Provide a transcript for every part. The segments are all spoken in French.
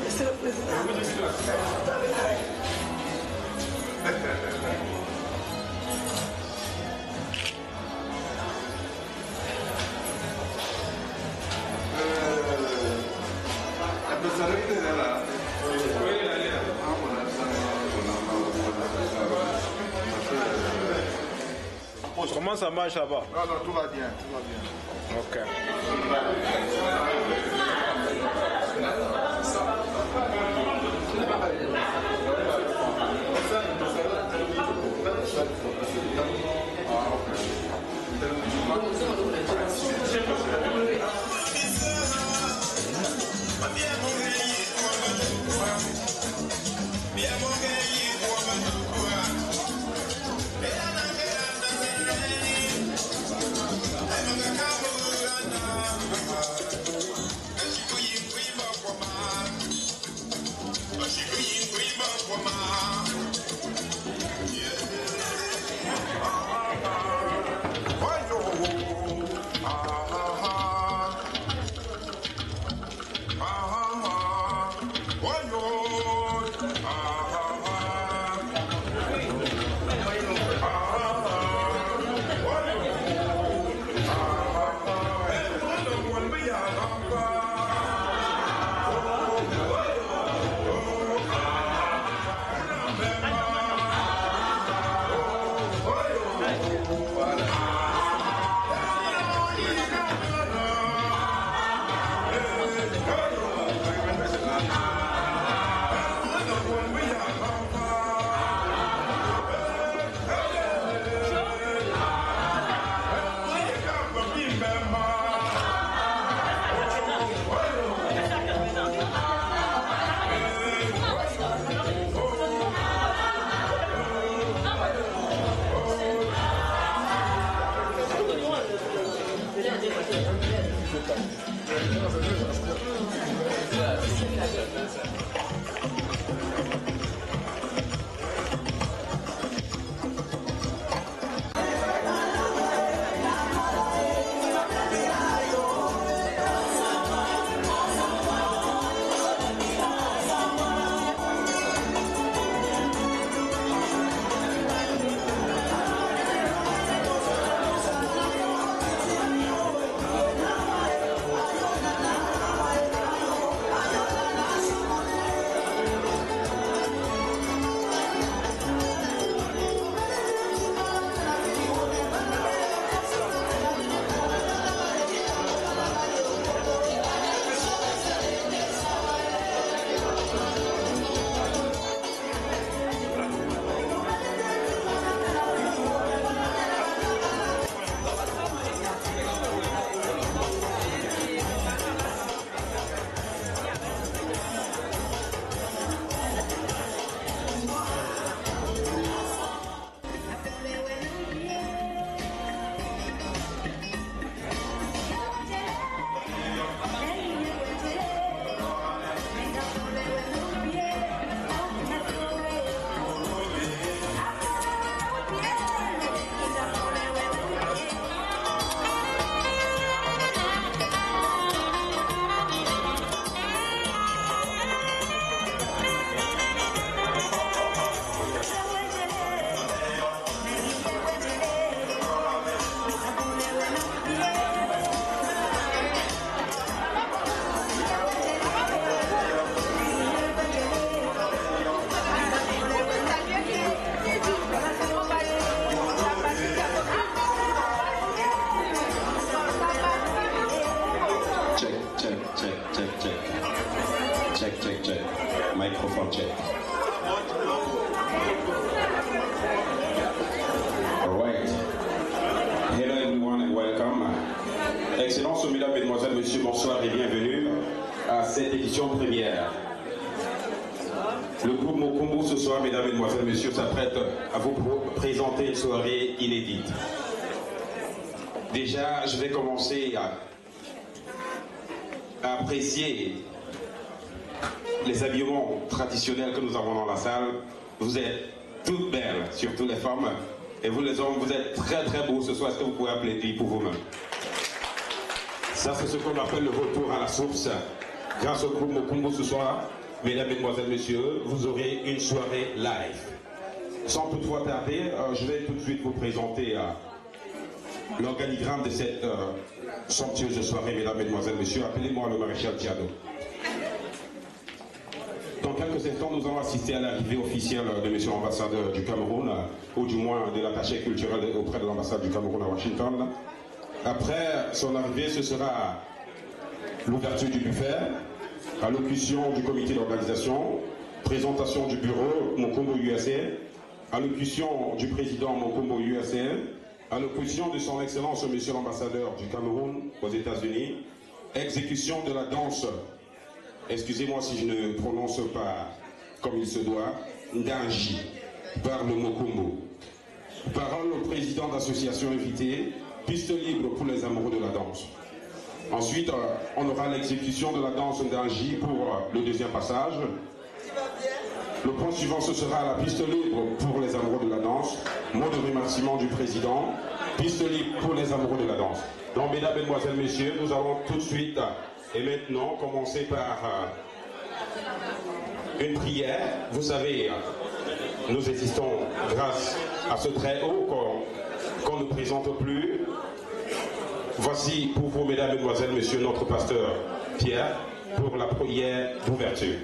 Monsieur le Président. Comment ça marche là-bas? Non, non, tout va bien, tout va bien. Ok. Microphone check. All right. Hello everyone and welcome. Excellences, mesdames, mesdemoiselles, messieurs, bonsoir et bienvenue à cette édition première. Le groupe Mokombo ce soir, mesdames, mesdemoiselles, messieurs, s'apprête à vous présenter une soirée inédite. Déjà, je vais commencer à apprécier les habillements traditionnels que nous avons dans la salle. Vous êtes toutes belles, surtout les femmes. Et vous les hommes, vous êtes très très beaux ce soir. Est-ce que vous pouvez applaudir pour vous-même? Ça, c'est ce qu'on appelle le retour à la source. Grâce au groupe Mokumbo ce soir, mesdames, mesdemoiselles, messieurs, vous aurez une soirée live. Sans toutefois tarder, je vais tout de suite vous présenter l'organigramme de cette somptueuse soirée, mesdames, mesdemoiselles, messieurs. Appelez-moi le maréchal Thiado. Dans quelques instants, nous allons assister à l'arrivée officielle de M. l'ambassadeur du Cameroun, ou du moins de l'attaché culturel auprès de l'ambassade du Cameroun à Washington. Après son arrivée, ce sera l'ouverture du buffet, allocution du comité d'organisation, présentation du bureau Mokumbo USA, allocution du président Mokumbo USA, allocution de son excellence M. l'ambassadeur du Cameroun aux États-Unis, exécution de la danse. Excusez-moi si je ne prononce pas comme il se doit, Ndanji, par le Mokumbo. Parole au président d'association invité, piste libre pour les amoureux de la danse. Ensuite, on aura l'exécution de la danse Ndanji pour le deuxième passage. Le point suivant, ce sera la piste libre pour les amoureux de la danse. Mot de remerciement du président, piste libre pour les amoureux de la danse. Donc, mesdames, mesdemoiselles, messieurs, nous allons tout de suite et maintenant commencer par une prière. Vous savez, nous existons grâce à ce très haut qu'on ne présente plus. Voici pour vous, mesdames, mesdemoiselles, messieurs, notre pasteur Pierre pour la prière d'ouverture.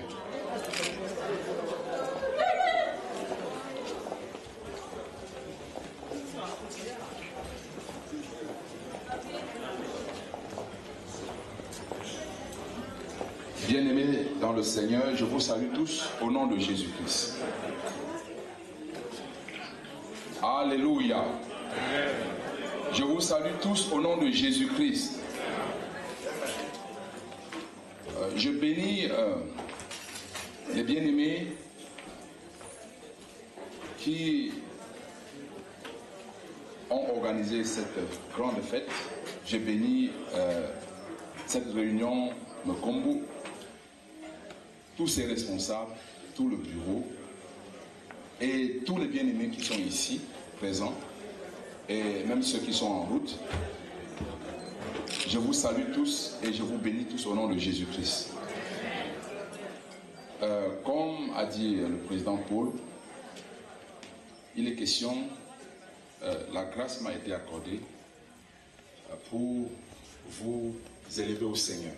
Bien-aimés dans le Seigneur, je vous salue tous au nom de Jésus-Christ. Alléluia. Je vous salue tous au nom de Jésus-Christ. Je bénis les bien-aimés qui ont organisé cette grande fête. Je bénis cette réunion Mokumbo, tous ses responsables, tout le bureau et tous les bien-aimés qui sont ici, présents, et même ceux qui sont en route. Je vous salue tous et je vous bénis tous au nom de Jésus-Christ. Comme a dit le président Paul, il est question, la grâce m'a été accordée pour vous élever au Seigneur.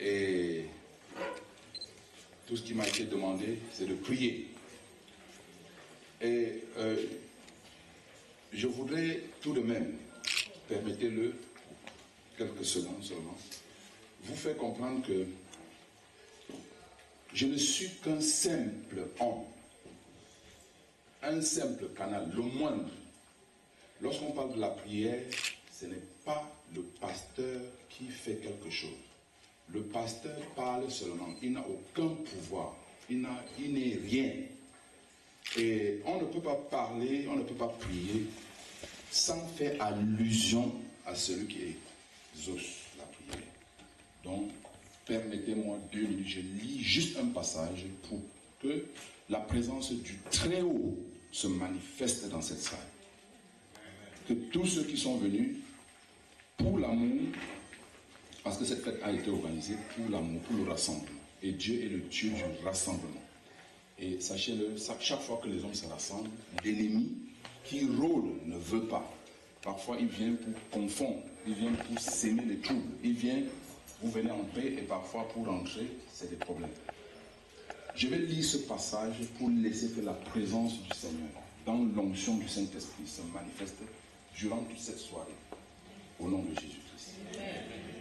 Et tout ce qui m'a été demandé, c'est de prier. Et je voudrais tout de même, permettez-le, quelques secondes seulement, vous faire comprendre que je ne suis qu'un simple homme, un simple canal, le moindre. Lorsqu'on parle de la prière, ce n'est pas le pasteur qui fait quelque chose. Le pasteur parle seulement, il n'a aucun pouvoir, il n'est rien. Et on ne peut pas parler, on ne peut pas prier sans faire allusion à celui qui exauce la prière. Donc, permettez-moi 2 minutes, je lis juste un passage pour que la présence du Très-Haut se manifeste dans cette salle. Que tous ceux qui sont venus pour l'amour, parce que cette fête a été organisée pour l'amour, pour le rassemblement. Et Dieu est le Dieu du rassemblement. Et sachez-le, chaque fois que les hommes se rassemblent, l'ennemi qui rôde ne veut pas. Parfois, il vient pour confondre, il vient pour s'aimer les troubles, il vient, vous venez en paix, et parfois pour rentrer, c'est des problèmes. Je vais lire ce passage pour laisser que la présence du Seigneur, dans l'onction du Saint-Esprit, se manifeste durant toute cette soirée, au nom de Jésus-Christ.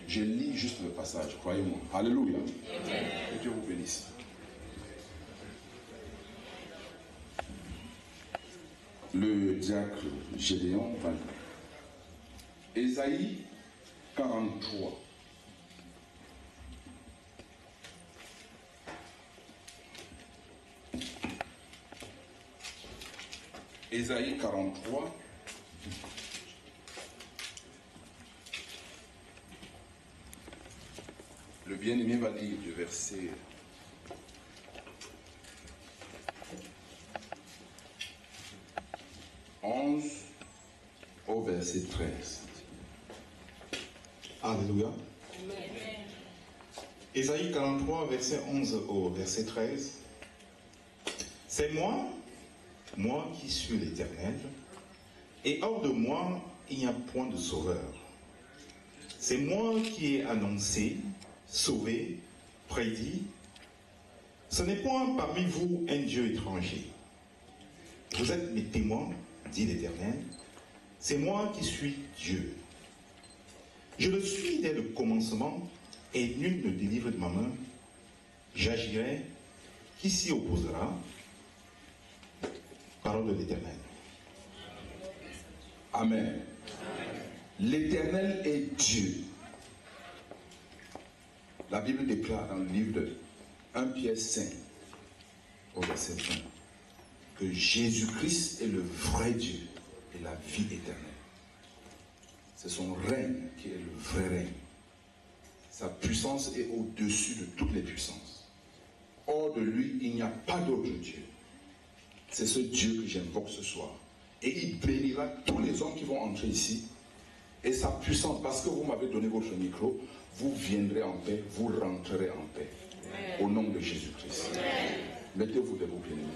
Je lis juste le passage, croyez-moi. Alléluia. Que Dieu vous bénisse. Le diacre Gédéon va lire. Ésaïe 43. Ésaïe 43. Le bien-aimé va lire le verset 11 11 au verset 13. Alléluia. Ésaïe 43, verset 11 au verset 13. C'est moi qui suis l'Éternel, et hors de moi, il n'y a point de sauveur. C'est moi qui ai annoncé, sauvé, prédit. Ce n'est point parmi vous un Dieu étranger. Vous êtes mes témoins, dit l'Éternel. C'est moi qui suis Dieu. Je le suis dès le commencement, et nul ne délivre de ma main. J'agirai, qui s'y opposera? Parole de l'Éternel. Amen. L'Éternel est Dieu. La Bible déclare dans le livre de 1 Pierre 5, au verset 20, que Jésus-Christ est le vrai Dieu et la vie éternelle. C'est son règne qui est le vrai règne. Sa puissance est au-dessus de toutes les puissances. Hors de lui, il n'y a pas d'autre Dieu. C'est ce Dieu que j'invoque ce soir. Et il bénira tous les hommes qui vont entrer ici. Et sa puissance, parce que vous m'avez donné votre micro, vous viendrez en paix, vous rentrerez en paix. Amen. Au nom de Jésus-Christ. Mettez-vous debout, bien-aimés.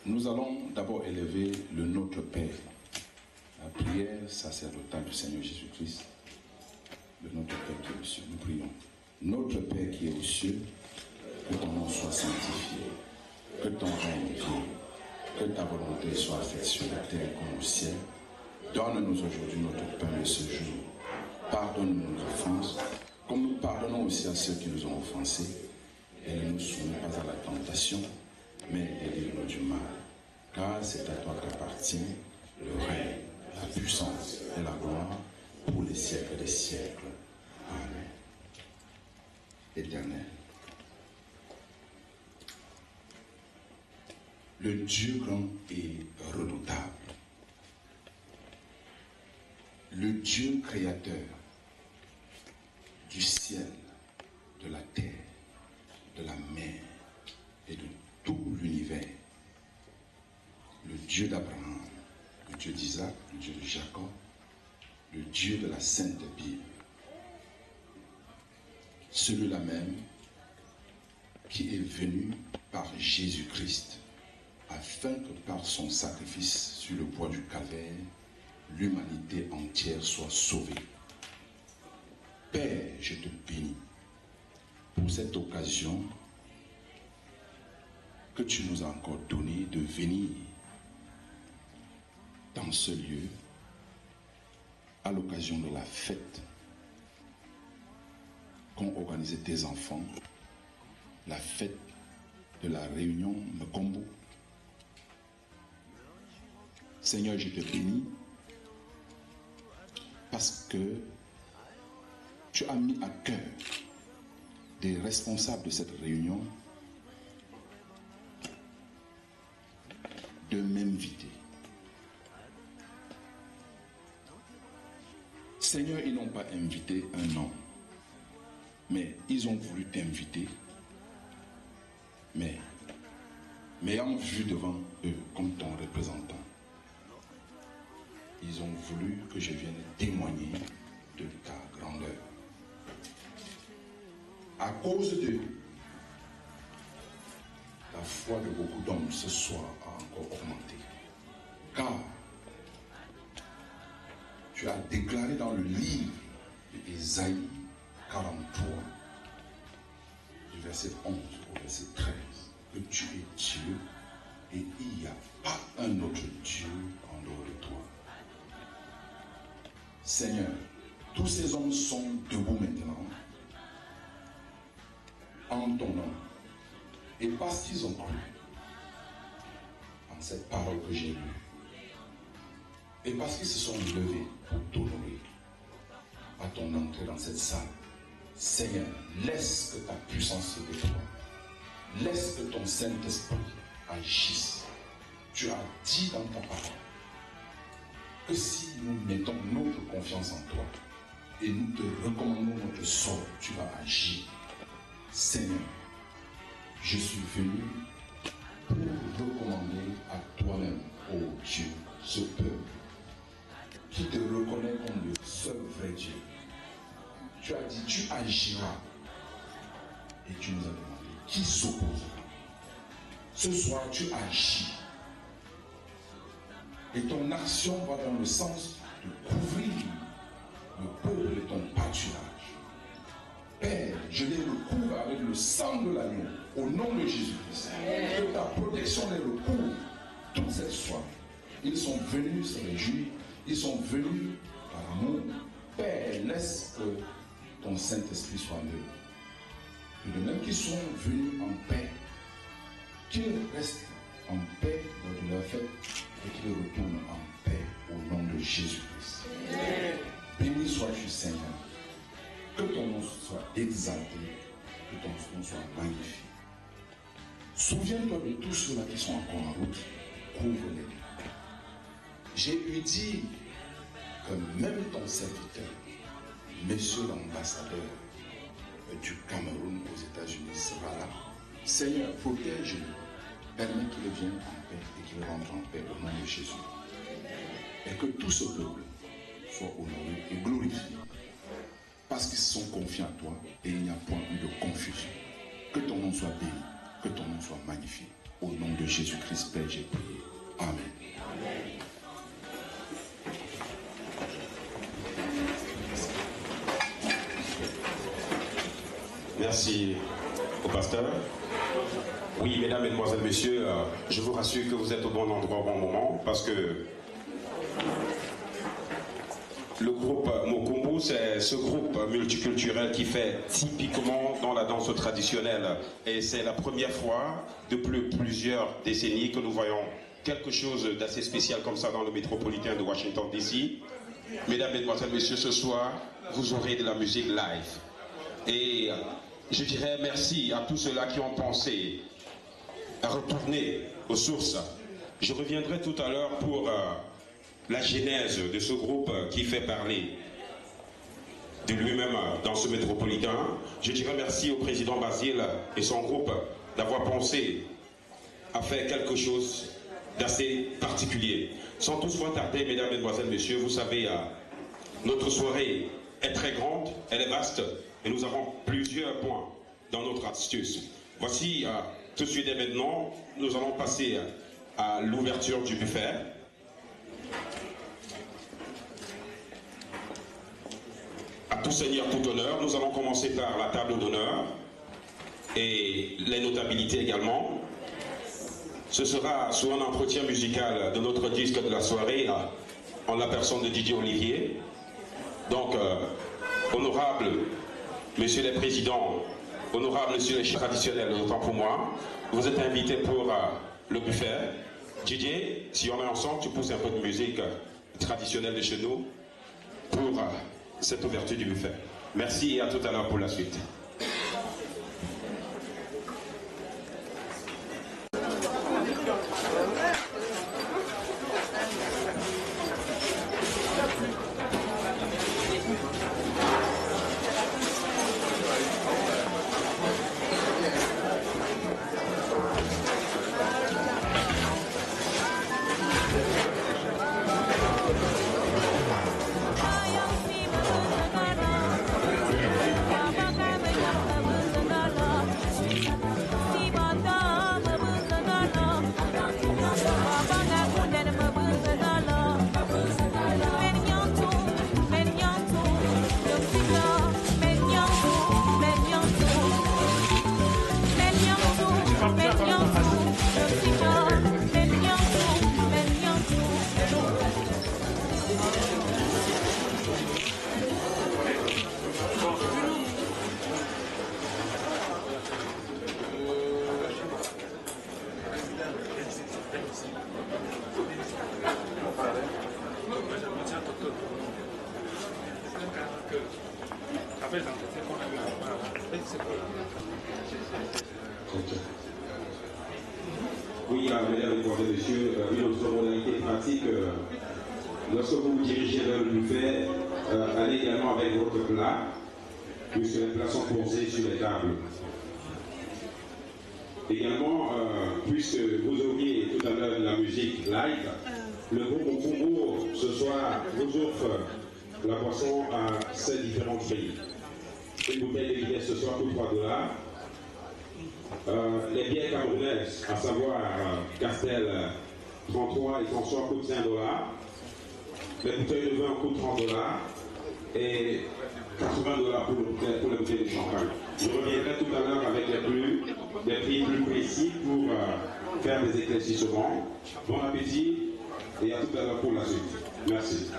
Nous allons d'abord élever le Notre Père, la prière sacerdotale du Seigneur Jésus-Christ, le Notre Père qui est aux cieux. Nous prions. Notre Père qui est aux cieux, que ton nom soit sanctifié, que ton règne vienne, que ta volonté soit faite sur la terre comme au ciel. Donne-nous aujourd'hui notre pain de ce jour. Pardonne-nous nos offenses, comme nous pardonnons aussi à ceux qui nous ont offensés. Et ne nous soumets pas à la tentation, mais délivre-nous du mal. Car c'est à toi qu'appartient le règne, la puissance et la gloire pour les siècles des siècles. Amen. Éternel, le Dieu grand et redoutable, le Dieu créateur du ciel, de la terre, de la mer et de tout l'univers, le Dieu d'Abraham, le Dieu d'Isaac, le Dieu de Jacob, le Dieu de la Sainte Bible, celui-là même qui est venu par Jésus-Christ, afin que par son sacrifice sur le bois du Calvaire, l'humanité entière soit sauvée. Père, je te bénis pour cette occasion que tu nous as encore donnée de venir dans ce lieu à l'occasion de la fête qu'ont organisé tes enfants, la fête de la réunion Mkombo. Seigneur, je te bénis parce que tu as mis à cœur des responsables de cette réunion de m'inviter. Seigneur, ils n'ont pas invité un homme, mais ils ont voulu t'inviter, mais m'ayant vu devant eux comme ton représentant, ils ont voulu que je vienne témoigner de ta grandeur. À cause d'eux, la foi de beaucoup d'hommes ce soir a encore augmenté. Car tu as déclaré dans le livre d'Ésaïe 43, du verset 11 au verset 13, que tu es Dieu et il n'y a pas un autre Dieu en dehors de toi. Seigneur, tous ces hommes sont debout maintenant en ton nom. Et parce qu'ils ont cru en cette parole que j'ai lue, et parce qu'ils se sont levés pour t'honorer à ton entrée dans cette salle, Seigneur, laisse que ta puissance se déploie. Laisse que ton Saint-Esprit agisse Tu as dit dans ta parole que si nous mettons notre confiance en toi et nous te recommandons notre sort, tu vas agir. Seigneur, je suis venu pour recommander à toi-même, ô Dieu, ce peuple qui te reconnaît comme le seul vrai Dieu. Tu as dit, tu agiras. Et tu nous as demandé, qui s'opposera? Ce soir, tu agis. Et ton action va dans le sens de couvrir le peuple de ton pâturage. Père, je les recouvre avec le sang de l'agneau, au nom de Jésus-Christ. Que ta protection les recouvre toute cette soirée. Ils sont venus se réjouir, ils sont venus par amour. Père, laisse que ton Saint-Esprit soit eux. Et de même qu'ils sont venus en paix, qu'ils restent en paix lors de leur fête et qu'ils retournent en paix au nom de Jésus-Christ. Béni sois-tu, Seigneur. Que ton nom soit exalté, que ton nom soit magnifié. Souviens-toi de tous ceux-là qui sont encore en route, couvre-les. J'ai eu dit que même ton serviteur, monsieur l'ambassadeur du Cameroun aux États-Unis sera là. Seigneur, protège-le, permets qu'il vienne en paix et qu'il rentre en paix au nom de Jésus. Et que tout ce peuple soit honoré et glorifié parce qu'ils sont confiants à toi et il n'y a point eu de confusion. Que ton nom soit béni, que ton nom soit magnifié. Au nom de Jésus-Christ, Père, j'ai prié. Amen. Amen. Merci au pasteur. Oui, mesdames, mesdemoiselles, messieurs, je vous rassure que vous êtes au bon endroit au bon moment parce que le groupe Mokumbu, c'est ce groupe multiculturel qui fait typiquement dans la danse traditionnelle. Et c'est la première fois depuis plusieurs décennies que nous voyons quelque chose d'assez spécial comme ça dans le métropolitain de Washington DC. Mesdames, mesdemoiselles, messieurs, ce soir, vous aurez de la musique live. Et je dirais merci à tous ceux-là qui ont pensé à retourner aux sources. Je reviendrai tout à l'heure pour la genèse de ce groupe qui fait parler de lui-même dans ce métropolitain. Je dirais merci au président Basile et son groupe d'avoir pensé à faire quelque chose d'assez particulier. Sans toutefois tarder, mesdames, mesdemoiselles, messieurs, vous savez, notre soirée est très grande, elle est vaste, et nous avons plusieurs points dans notre astuce. Voici, tout de suite et maintenant, nous allons passer à l'ouverture du buffet. À tout seigneur, tout honneur, nous allons commencer par la table d'honneur et les notabilités également. Ce sera sous un entretien musical de notre disque de la soirée en la personne de Didier Olivier. Donc, honorable messieurs les présidents, honorable messieurs les chefs traditionnels, autant pour moi, vous êtes invités pour le buffet. Didier, si on est ensemble, tu pousses un peu de musique traditionnelle de chez nous pour cette ouverture du buffet. Merci et à tout à l'heure pour la suite. Oui, mesdames, mesdemoiselles, messieurs, lorsque vous vous dirigez vers le buffet, allez également avec votre plat, puisque les plats sont posés sur les tables. Également, puisque vous oubliez tout à l'heure de la musique live, le groupe Congo ce soir vous offre la boisson à 7 différents prix. Une bouteille de bière ce soir coûte $3. Les bières camerounaises, à savoir Castel 33 et François coûtent $5. Les bouteilles de vin coûtent $30 et $80 pour les bouteilles de champagne. Je reviendrai tout à l'heure avec des prix plus précis pour faire des éclaircissements. Bon appétit et à tout à l'heure pour la suite. Merci.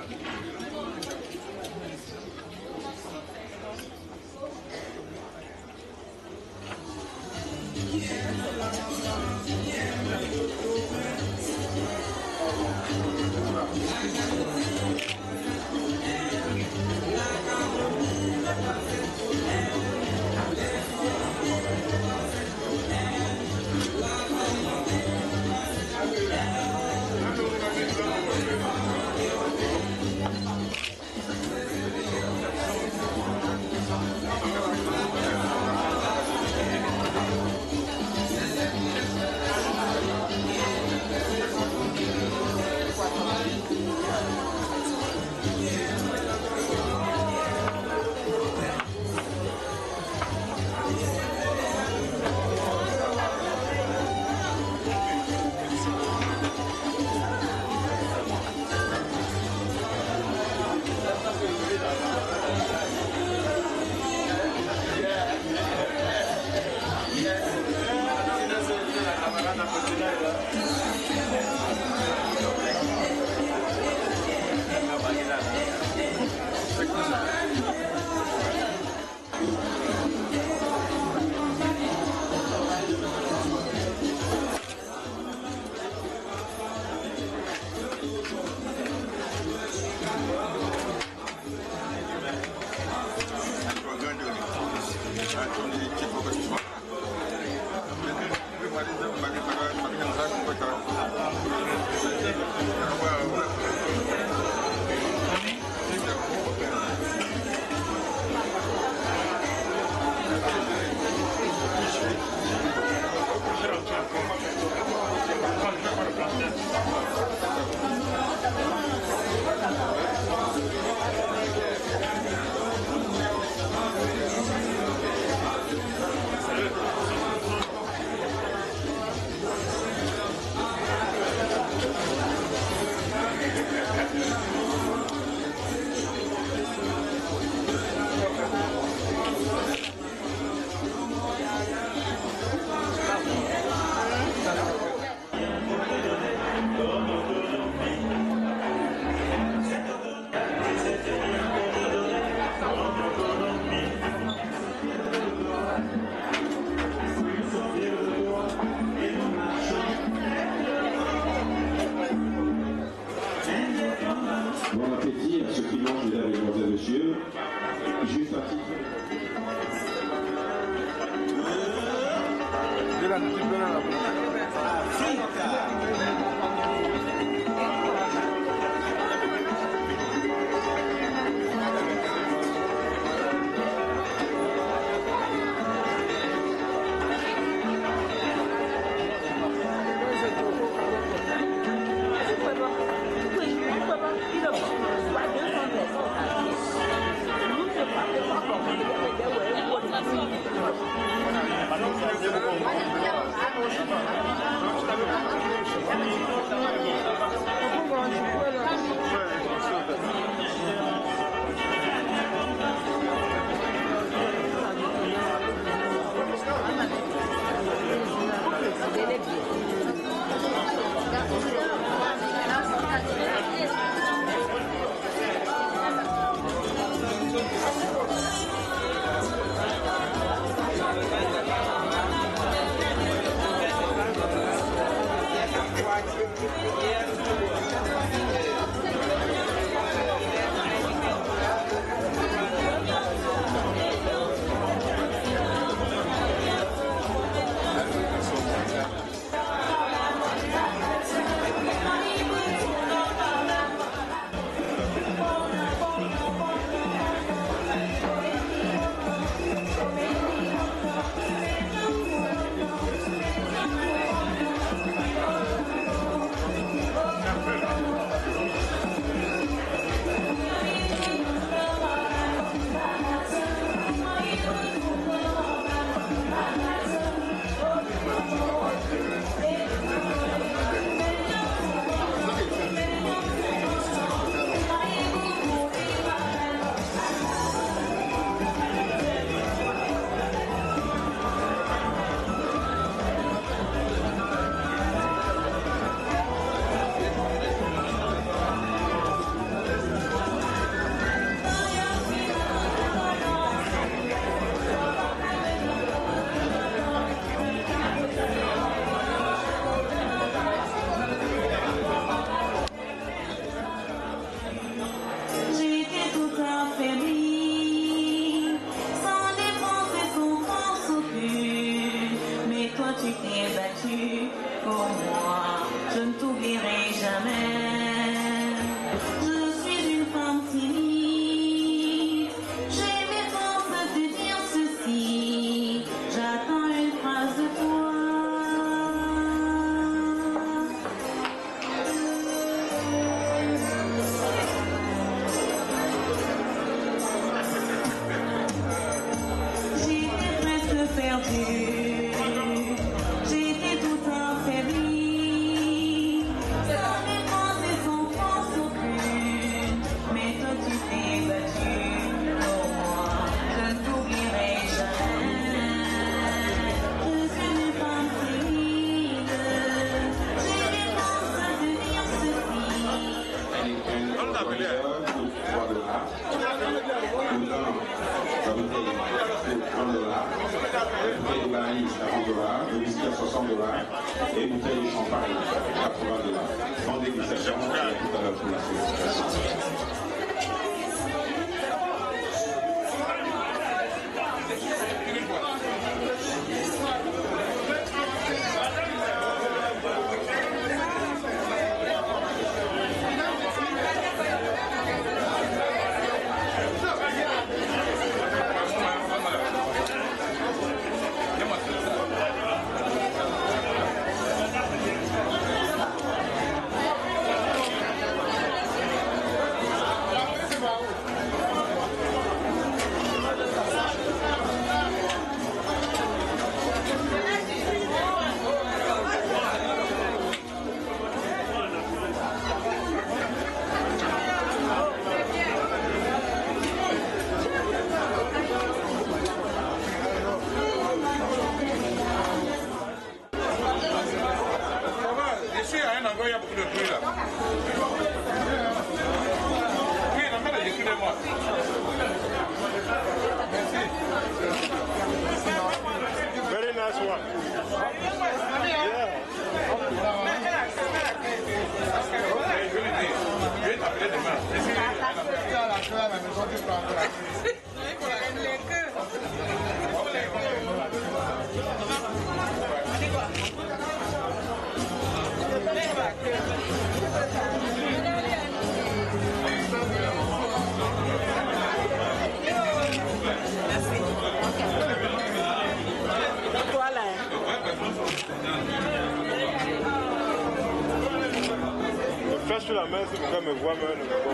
Bon appétit à ceux qui mangent, mesdames, mesdemoiselles, messieurs. Juste à titre. Thank you. bouteille de maïs, $40, le whisky à $60 et une bouteille de champagne à $80. En dégustation, tout à l'heure pour la sollicitation. Very nice one. Le flash sur la main, si quelqu'un me voit, mais ne me voit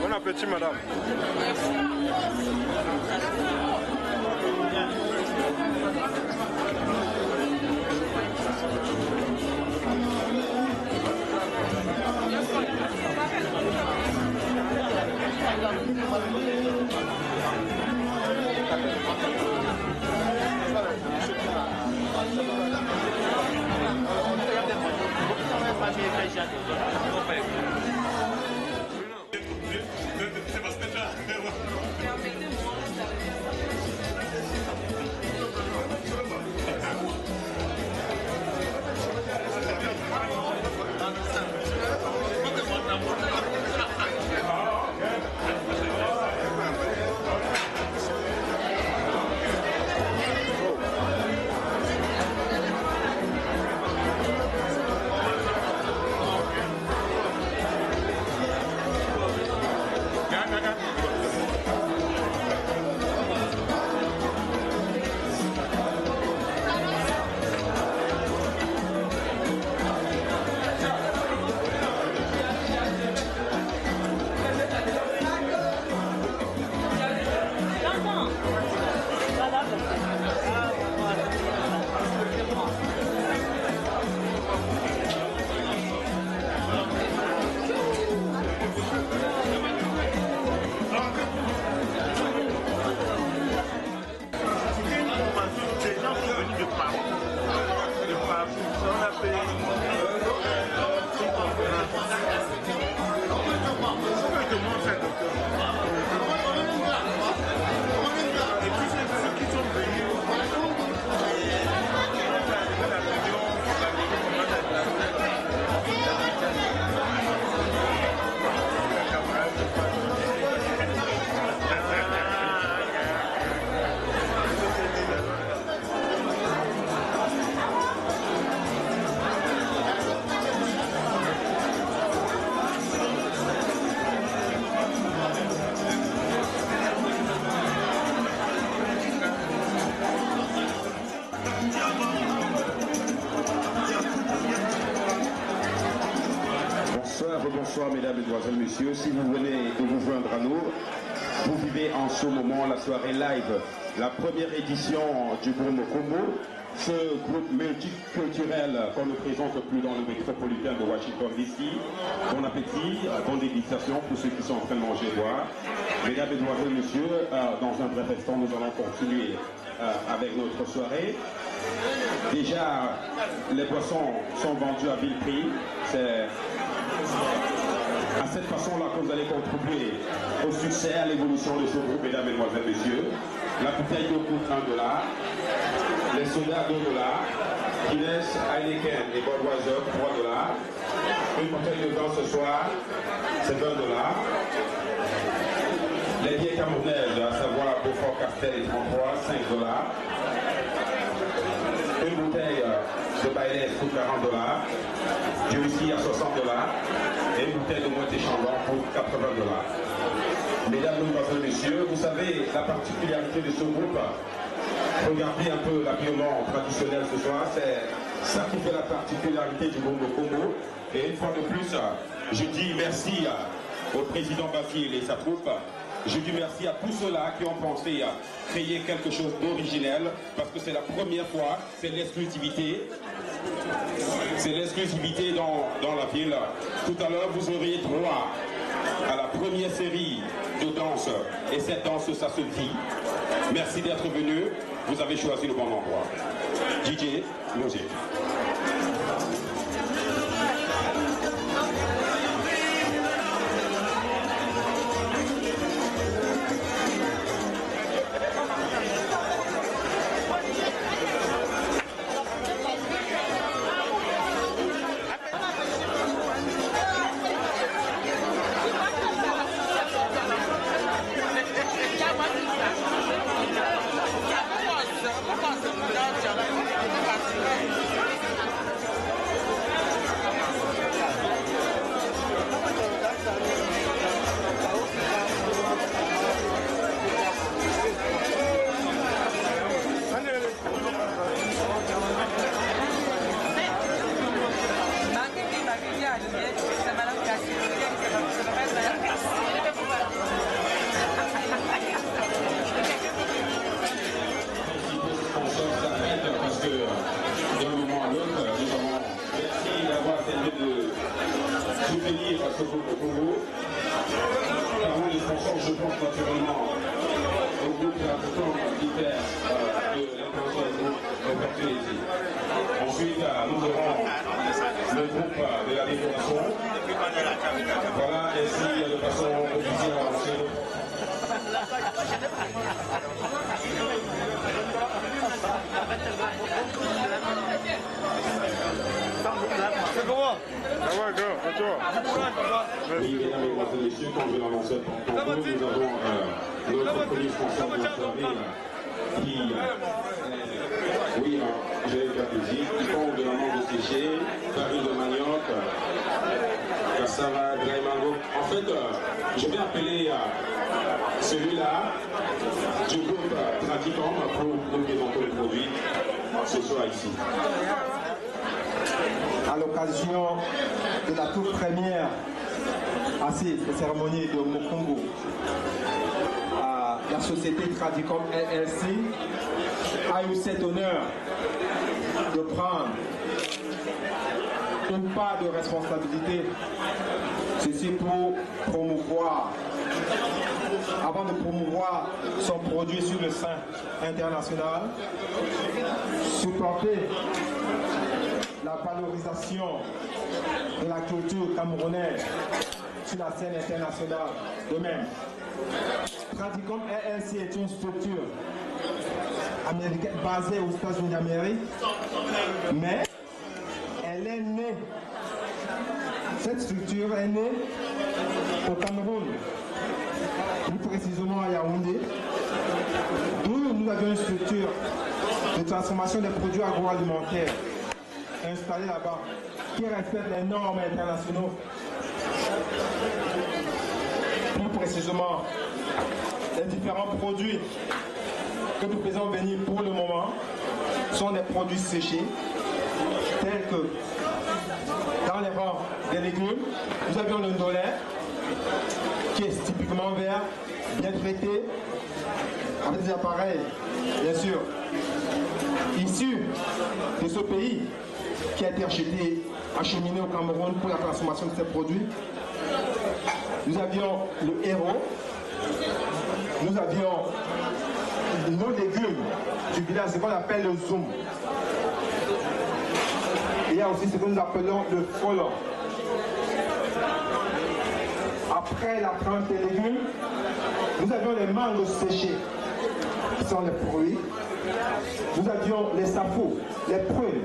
Bon appétit, madame. Bonsoir mesdames, mesdemoiselles, messieurs. Si vous venez de vous joindre à nous, vous vivez en ce moment la soirée live, la première édition du Bromo Combo, ce groupe multiculturel qu'on ne présente plus dans le métropolitain de Washington DC. Bon appétit, bonne dégustation pour ceux qui sont en train de manger et boire. Mesdames, Mesdemoiselles, Messieurs, dans un bref instant, nous allons continuer avec notre soirée. Déjà, les boissons sont vendues à vil prix. C'est à cette façon-là que vous allez contribuer au succès, à l'évolution de ce groupe, mesdames, mesdemoiselles, messieurs. La bouteille d'eau coûte $1, les sodas $2, Guinness, Heineken et Budweiser $3. Une bouteille de vin ce soir, c'est $20. Les billets camerounaises, à savoir Beaufort Castel et 33, $5. Une bouteille de Bailey coûte $40, Juicy à $60 et une bouteille de Moët et Chandon coûte $80. Mesdames, Mesdemoiselles, Messieurs, vous savez la particularité de ce groupe. Regardez un peu l'habillement traditionnel ce soir, c'est ça qui fait la particularité du Bongo Congo. Et une fois de plus, je dis merci au président Basile et sa troupe. Je dis merci à tous ceux-là qui ont pensé à créer quelque chose d'originel, parce que c'est la première fois, c'est l'exclusivité. C'est l'exclusivité dans la ville. Tout à l'heure, vous auriez droit à la première série de danse, et cette danse, ça se vit. Merci d'être venu, vous avez choisi le bon endroit. DJ, musique. Ensuite, nous aurons le groupe de la décoration. Voilà, ainsi de façon officielle avancée. C'est comment? Ça va, gars, et toi? Oui, mesdames, mesdemoiselles, messieurs, comme je l'annonçais tantôt, nous avons notre premier sponsor de la soirée qui, oui, j'ai eu la plaisir, qui font de la mangue séchée, farine de manioc, cassava, dry mango. En fait, je vais appeler celui-là du groupe Tradicom pour nous présenter le produit ce soir ici. À l'occasion de la toute première cérémonie de Mokongo, la société Tradicom LLC a eu cet honneur de prendre une part de responsabilité. Ceci pour promouvoir, avant de promouvoir son produit sur le sein international, supporter la valorisation de la culture camerounaise sur la scène internationale. De même, Tradicom LLC est une structure américaine basée aux États-Unis d'Amérique, mais elle est née, cette structure est née au Cameroun, plus précisément à Yaoundé, d'où nous avions une structure de transformation des produits agroalimentaires installée là-bas, qui respecte les normes internationaux. Plus précisément, les différents produits que nous faisons venir pour le moment sont des produits séchés, tels que dans les rangs des légumes, nous avions le ndolé, qui est typiquement vert, bien traité, avec des appareils, bien sûr, issus de ce pays qui a été acheminé au Cameroun pour la transformation de ces produits. Nous avions le héros, nous avions nos légumes du village, ce qu'on appelle le zoom. Il y a aussi ce que nous appelons le folon. Après la tranche des légumes, nous avions les mangues séchées, qui sont les fruits. Nous avions les sapos, les prunes.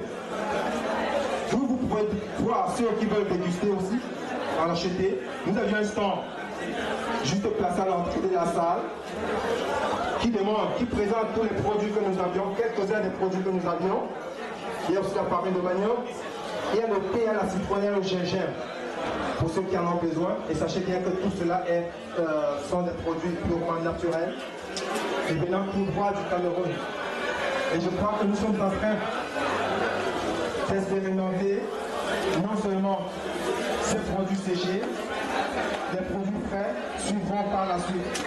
Vous pouvez voir ceux qui veulent déguster aussi, en acheter. Nous avions un stand juste placé à l'entrée de la salle qui présente tous les produits que nous avions, quelques-uns des produits que nous avions. Il y a aussi la farine de manioc, il y a le thé à la citronnelle au gingembre pour ceux qui en ont besoin. Et sachez bien que tout cela sont des produits purement naturels et venant tout droit du Cameroun. Et je crois que nous sommes en train d'expérimenter non seulement ces produits séchés, des produits frais suivront par la suite.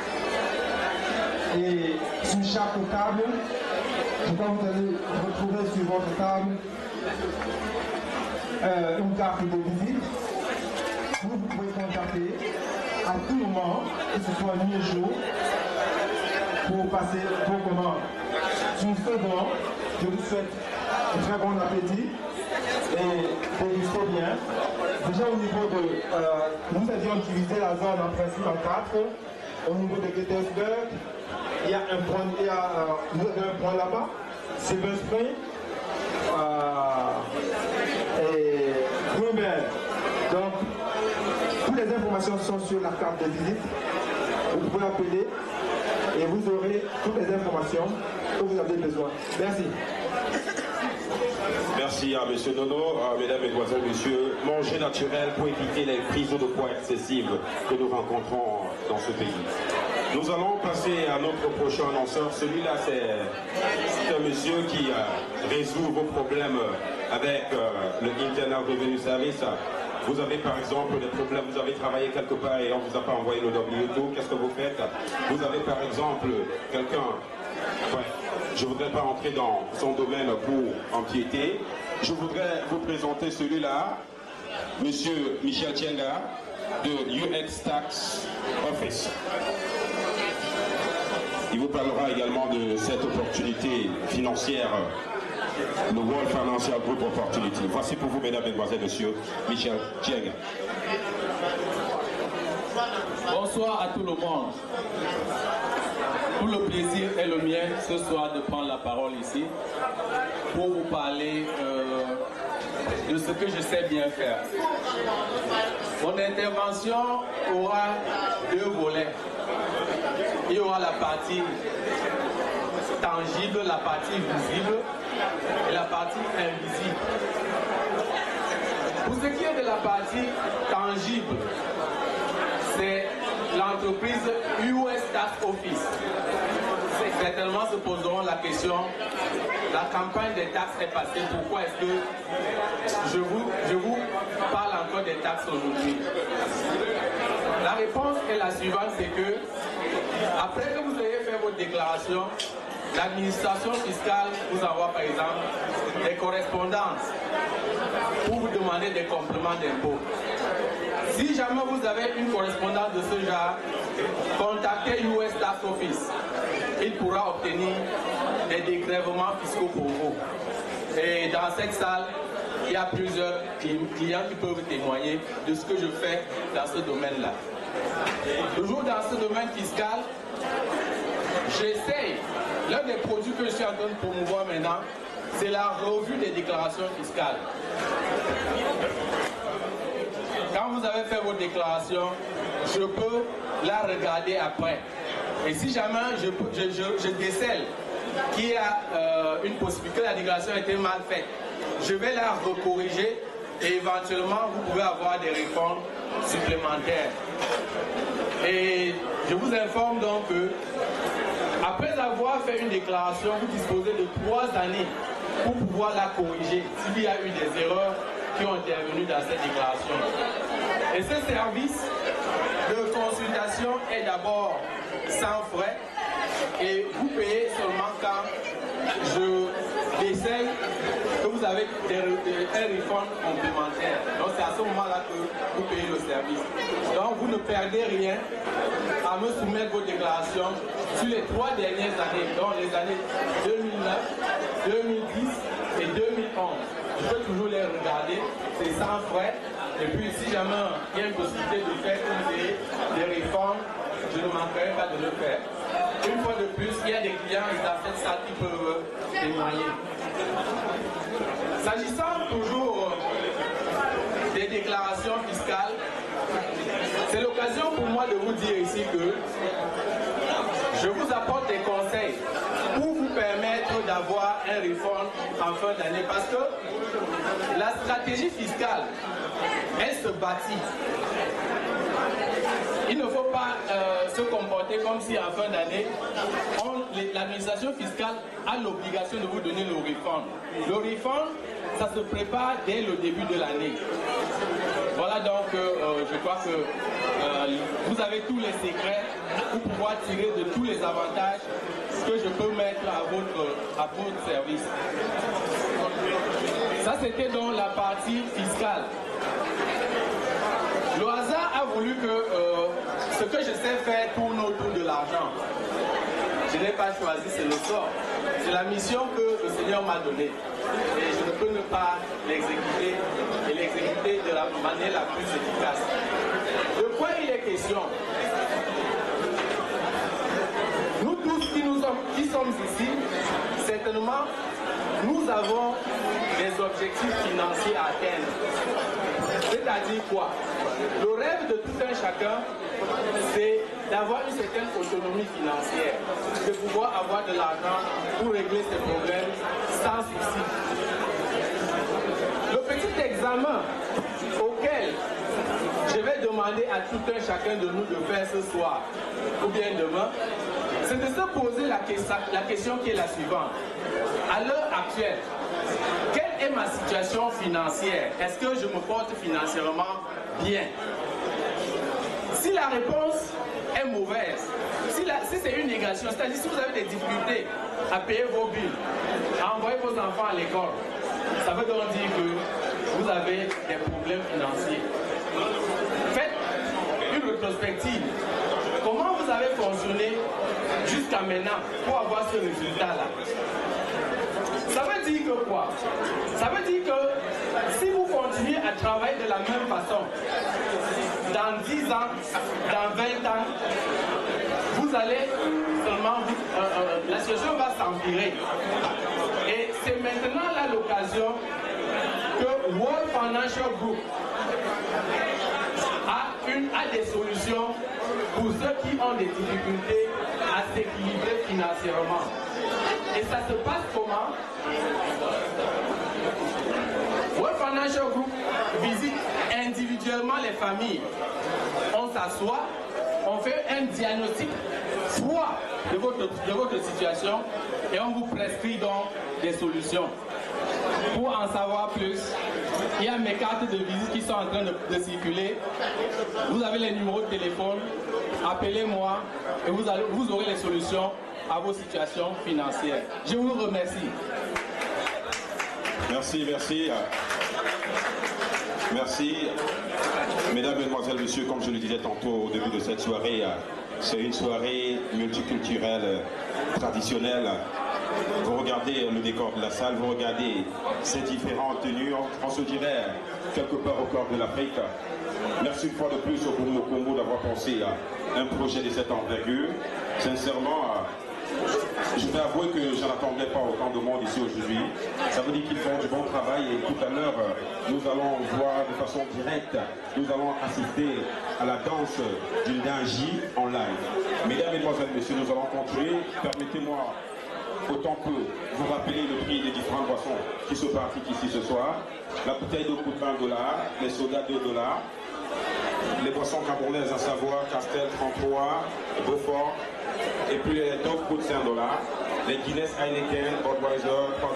Et sur chaque table, je crois que vous allez retrouver sur votre table une carte de visite. Vous pouvez contacter à tout moment, que ce soit nuit et jour, pour passer vos commandes. Sur ce bon, je vous souhaite un très bon appétit et dégustez bien. Déjà au niveau de... nous avions divisé la zone en principe en 4. Au niveau de Gettysburg, il y a un point, nous avons un point là-bas, Silver Spring et Greenbelt. Donc, toutes les informations sont sur la carte de visite. Vous pouvez appeler et vous aurez toutes les informations que vous avez besoin. Merci. Merci à M. Nono, mesdames, mesdemoiselles, messieurs. Manger naturel pour éviter les prises de poids excessives que nous rencontrons dans ce pays. Nous allons passer à notre prochain annonceur. Celui-là, c'est un monsieur qui résout vos problèmes avec le Internal Revenue Service. Vous avez par exemple des problèmes, vous avez travaillé quelque part et on ne vous a pas envoyé le W2, qu'est-ce que vous faites? Vous avez par exemple quelqu'un, je ne voudrais pas entrer dans son domaine pour empiéter, je voudrais vous présenter celui-là, monsieur Michel Tienga de UX Tax Office. Il vous parlera également de cette opportunité financière, le World Financial Group Opportunity. Voici pour vous, mesdames, mesdemoiselles, messieurs, Michel Tienga. Bonsoir à tout le monde. Pour le plaisir est le mien ce soir de prendre la parole ici pour vous parler de ce que je sais bien faire. Mon intervention aura deux volets. Il y aura la partie tangible, la partie visible et la partie invisible. Pour ce qui est de la partie tangible, c'est l'entreprise US Tax Office. Certainement se poseront la question, la campagne des taxes est passée, pourquoi est-ce que je vous parle encore des taxes aujourd'hui? La réponse est la suivante, c'est que après que vous ayez fait votre déclaration, l'administration fiscale vous envoie par exemple des correspondances pour vous demander des compléments d'impôt. Si jamais vous avez une correspondance de ce genre, contactez US Tax Office. Il pourra obtenir des dégrèvements fiscaux pour vous. Et dans cette salle, il y a plusieurs clients qui peuvent témoigner de ce que je fais dans ce domaine-là. Toujours dans ce domaine fiscal, j'essaye, l'un des produits que je suis en train de promouvoir maintenant, c'est la revue des déclarations fiscales. Quand vous avez fait vos déclarations, je peux la regarder après. Et si jamais je décèle qu'il y a une possibilité que la déclaration a été mal faite, je vais la recorriger et éventuellement vous pouvez avoir des réformes supplémentaires. Et je vous informe donc que après avoir fait une déclaration, vous disposez de 3 années pour pouvoir la corriger s'il y a eu des erreurs qui ont intervenu dans cette déclaration. Et ce service de consultation est d'abord sans frais et vous payez seulement quand je décèle que vous avez un refund complémentaire. Donc c'est à ce moment-là que vous payez le service. Donc vous ne perdez rien à me soumettre vos déclarations sur les 3 dernières années, donc les années 2009, 2010 et 2011. Je peux toujours les regarder, c'est sans frais. Et puis si jamais il y a une possibilité de faire des réformes, je ne manquerai pas de le faire. Une fois de plus, il y a des clients dans cette salle qui peuvent témoigner. S'agissant toujours des déclarations fiscales, c'est l'occasion pour moi de vous dire ici que je vous apporte des conseils pour vous permettre d'avoir un refund en fin d'année. Parce que la stratégie fiscale, elle se bâtit. Il ne faut pas se comporter comme si en fin d'année, l'administration fiscale a l'obligation de vous donner le refund. Le refund, ça se prépare dès le début de l'année. Voilà donc, je crois que vous avez tous les secrets pour pouvoir tirer de tous les avantages que je peux mettre à votre service. Ça, c'était donc la partie fiscale. Le hasard a voulu que ce que je sais faire tourne autour de l'argent. Je n'ai pas choisi, c'est le sort. C'est la mission que le Seigneur m'a donnée. Et je ne peux ne pas l'exécuter et l'exécuter de la manière la plus efficace. De quoi il est question? Nous tous qui sommes ici, certainement, nous avons des objectifs financiers à atteindre. C'est-à-dire quoi? Le rêve de tout un chacun, c'est d'avoir une certaine autonomie financière, de pouvoir avoir de l'argent pour régler ses problèmes sans souci. Le petit examen auquel je vais demander à tout un chacun de nous de faire ce soir ou bien demain, c'est de se poser la question qui est la suivante. À l'heure actuelle, quelle est ma situation financière? Est-ce que je me porte financièrement bien? Si la réponse est mauvaise, si c'est une négation, c'est-à-dire si vous avez des difficultés à payer vos billes, à envoyer vos enfants à l'école, ça veut donc dire que vous avez des problèmes financiers. Faites une rétrospective. Comment vous avez fonctionné jusqu'à maintenant pour avoir ce résultat-là? Ça veut dire que quoi? Ça veut dire que si vous continuez à travailler de la même façon, dans 10 ans, dans 20 ans, vous allez seulement, la situation va s'empirer. Et c'est maintenant là l'occasion que World Financial Group a des solutions pour ceux qui ont des difficultés à s'équilibrer financièrement. Et ça se passe comment? World Financial Group visite individuellement les familles. On s'assoit, on fait un diagnostic froid de votre situation et on vous prescrit donc des solutions. Pour en savoir plus, il y a mes cartes de visite qui sont en train de circuler. Vous avez les numéros de téléphone, appelez-moi et vous aurez les solutions à vos situations financières. Je vous remercie. Merci, merci. Merci. Mesdames, Mesdemoiselles, Messieurs, comme je le disais tantôt au début de cette soirée, c'est une soirée multiculturelle, traditionnelle. Vous regardez le décor de la salle, vous regardez ces différentes tenues, on se dirait quelque part au cœur de l'Afrique. Merci une fois de plus au Boumou Combo d'avoir pensé à un projet de cette envergure. Sincèrement, je vais avouer que je n'attendais pas autant de monde ici aujourd'hui. Ça veut dire qu'ils font du bon travail et tout à l'heure, nous allons voir de façon directe, nous allons assister à la danse du Ndingi en live. Mesdames, Mesdemoiselles, Messieurs, nous allons continuer. Permettez-moi autant que vous rappelez le prix des différentes boissons qui se pratiquent ici ce soir. La bouteille d'eau coûte $20, les sodas $2, les boissons camerounaises à savoir Castel 33, Beaufort, et puis les top coûtent $5, les Guinness Heineken, Budweiser $3,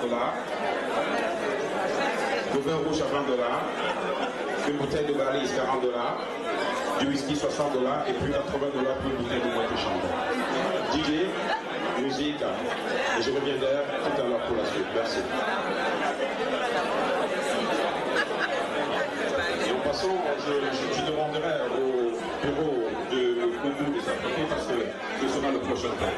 le vin rouge à $20, une bouteille de Balize $40, du whisky $60 et puis $80 pour une bouteille de boîte de chambre. DJ, musique. Et je reviendrai tout à l'heure pour la suite. Merci. Et en passant, je demanderai au bureau de Koumou de s'appliquer parce que ce sera le prochain temps.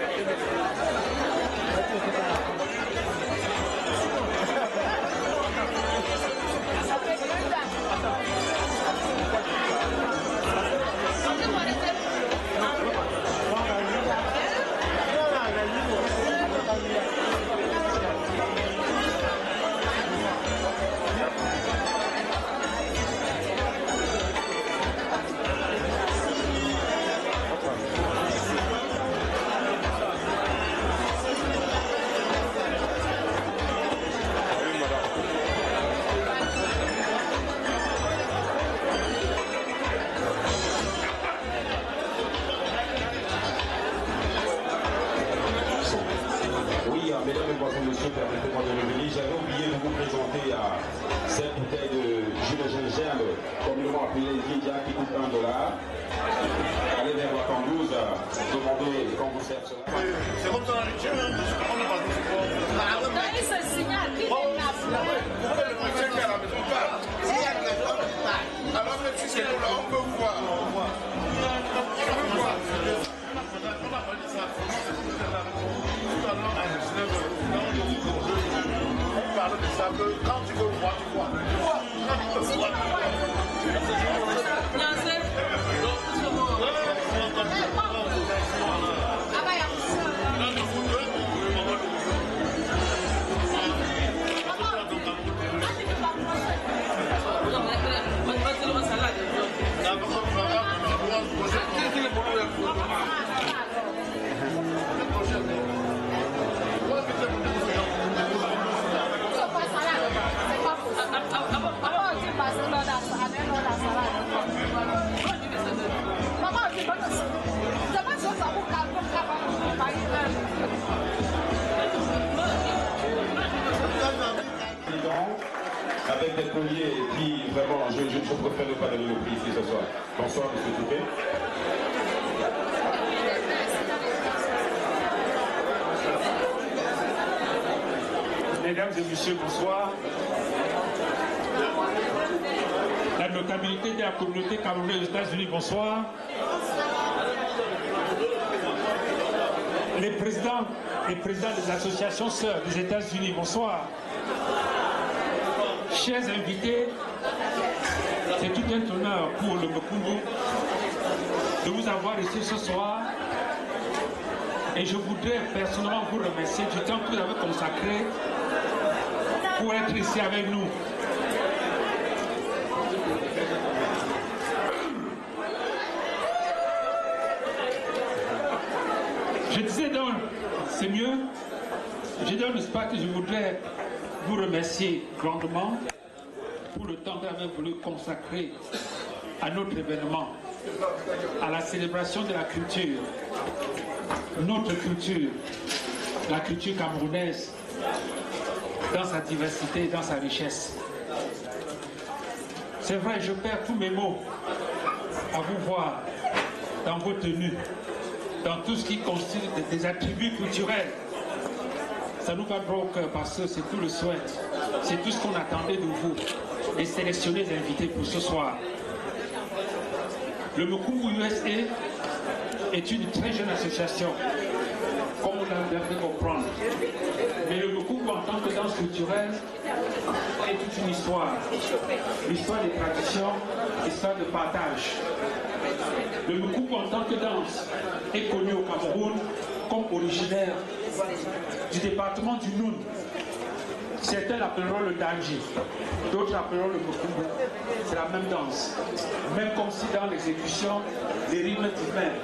Permettez-moi de revenir. J'avais oublié de vous présenter à cette bouteille de jus de gingembre, communément appelée Lydia, qui coûte $1. Allez vers la cambouze, demandez quand vous servez cela. C'est comme ça dans les chiens, on n'a pas de support. Ce signal qui est là. Pourquoi le médecin qui est à la maison parle? S'il y a quelque chose qui parle. Alors que si c'est nous là, on peut voir. On voit. On n'a pas dit ça. Tout à l'heure, à 19h, on parle de ça, que quand tu veux voir, tu vois. Tu vois, quand tu veux voir, tu vois. Avec des colliers et puis vraiment, je préfère ne pas donner le prix ici ce soir. Bonsoir, M. Toupé. Mesdames et messieurs, bonsoir. La notabilité de la communauté camerounaise aux États-Unis, bonsoir. Les présidents des associations sœurs des États-Unis, bonsoir. Chers invités, c'est tout un honneur pour le Mokumbu de vous avoir ici ce soir. Et je voudrais personnellement vous remercier du temps que vous avez consacré pour être ici avec nous. Je disais donc, c'est mieux. Je dis dans l'espace que je voudrais vous remercier grandement pour le temps que vous avez voulu consacrer à notre événement, à la célébration de la culture, notre culture, la culture camerounaise, dans sa diversité et dans sa richesse. C'est vrai, je perds tous mes mots à vous voir dans vos tenues, dans tout ce qui constitue des attributs culturels. Ça nous va droit au cœur parce que c'est tout le souhait, c'est tout ce qu'on attendait de vous, et sélectionner les invités pour ce soir. Le Mokumbu USA est une très jeune association, comme vous l'avez fait comprendre. Mais le Mokumbu en tant que danse culturelle est toute une histoire. L'histoire des traditions, l'histoire de partage. Le Mokumbu en tant que danse est connu au Cameroun comme originaire du département du Noun. Certains l'appelleront le Danji, d'autres l'appelleront le Mokumbu. C'est la même danse. Même comme si dans l'exécution, les rythmes diffèrent,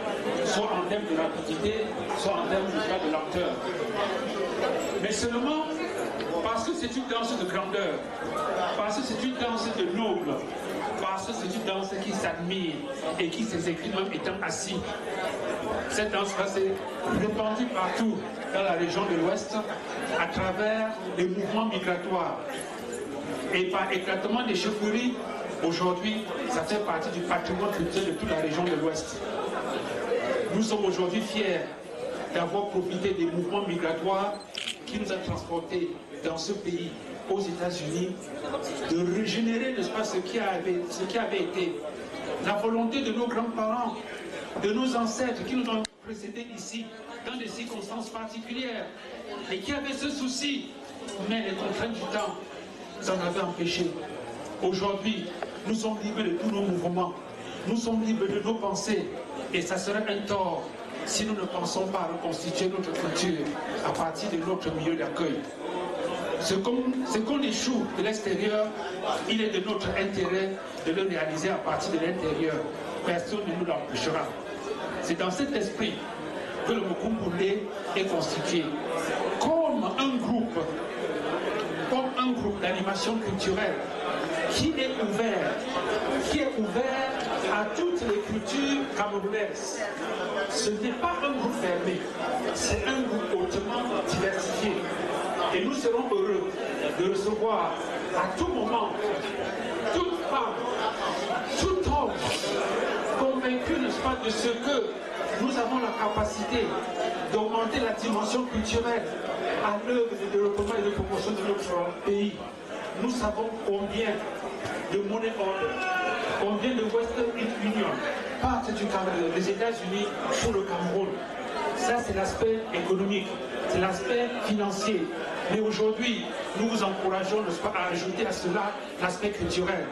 soit en termes de rapidité, soit en termes de lenteur. Mais seulement parce que c'est une danse de grandeur, parce que c'est une danse de noble, parce que c'est une danse qui s'admire et qui s'exécute même étant assis. Cette danse-là s'est répandue partout dans la région de l'Ouest à travers les mouvements migratoires. Et par éclatement des chefferies, aujourd'hui, ça fait partie du patrimoine culturel de toute la région de l'Ouest. Nous sommes aujourd'hui fiers d'avoir profité des mouvements migratoires qui nous a transportés dans ce pays, aux États-Unis, de régénérer, n'est-ce pas, ce qui avait été la volonté de nos grands-parents, de nos ancêtres qui nous ont précédés ici, dans des circonstances particulières, et qui avaient ce souci, mais les contraintes du temps nous en avaient empêché. Aujourd'hui, nous sommes libres de tous nos mouvements, nous sommes libres de nos pensées, et ça serait un tort si nous ne pensons pas à reconstituer notre culture à partir de notre milieu d'accueil. Ce qu'on échoue de l'extérieur, il est de notre intérêt de le réaliser à partir de l'intérieur. Personne ne nous l'empêchera. C'est dans cet esprit que le Mokumbundé est constitué comme un groupe d'animation culturelle qui est ouvert à toutes les cultures camerounaises. Ce n'est pas un groupe fermé, c'est un groupe hautement diversifié. Et nous serons heureux de recevoir à tout moment toute femme, tout homme convaincu, n'est-ce pas, de ce que nous avons la capacité d'augmenter la dimension culturelle à l'œuvre de développement et de promotion de notre pays. Nous savons combien de monnaie order, combien de Western Union partent des États-Unis pour le Cameroun. Ça, c'est l'aspect économique, c'est l'aspect financier. Mais aujourd'hui, nous vous encourageons, n'est-ce pas, à ajouter à cela l'aspect culturel.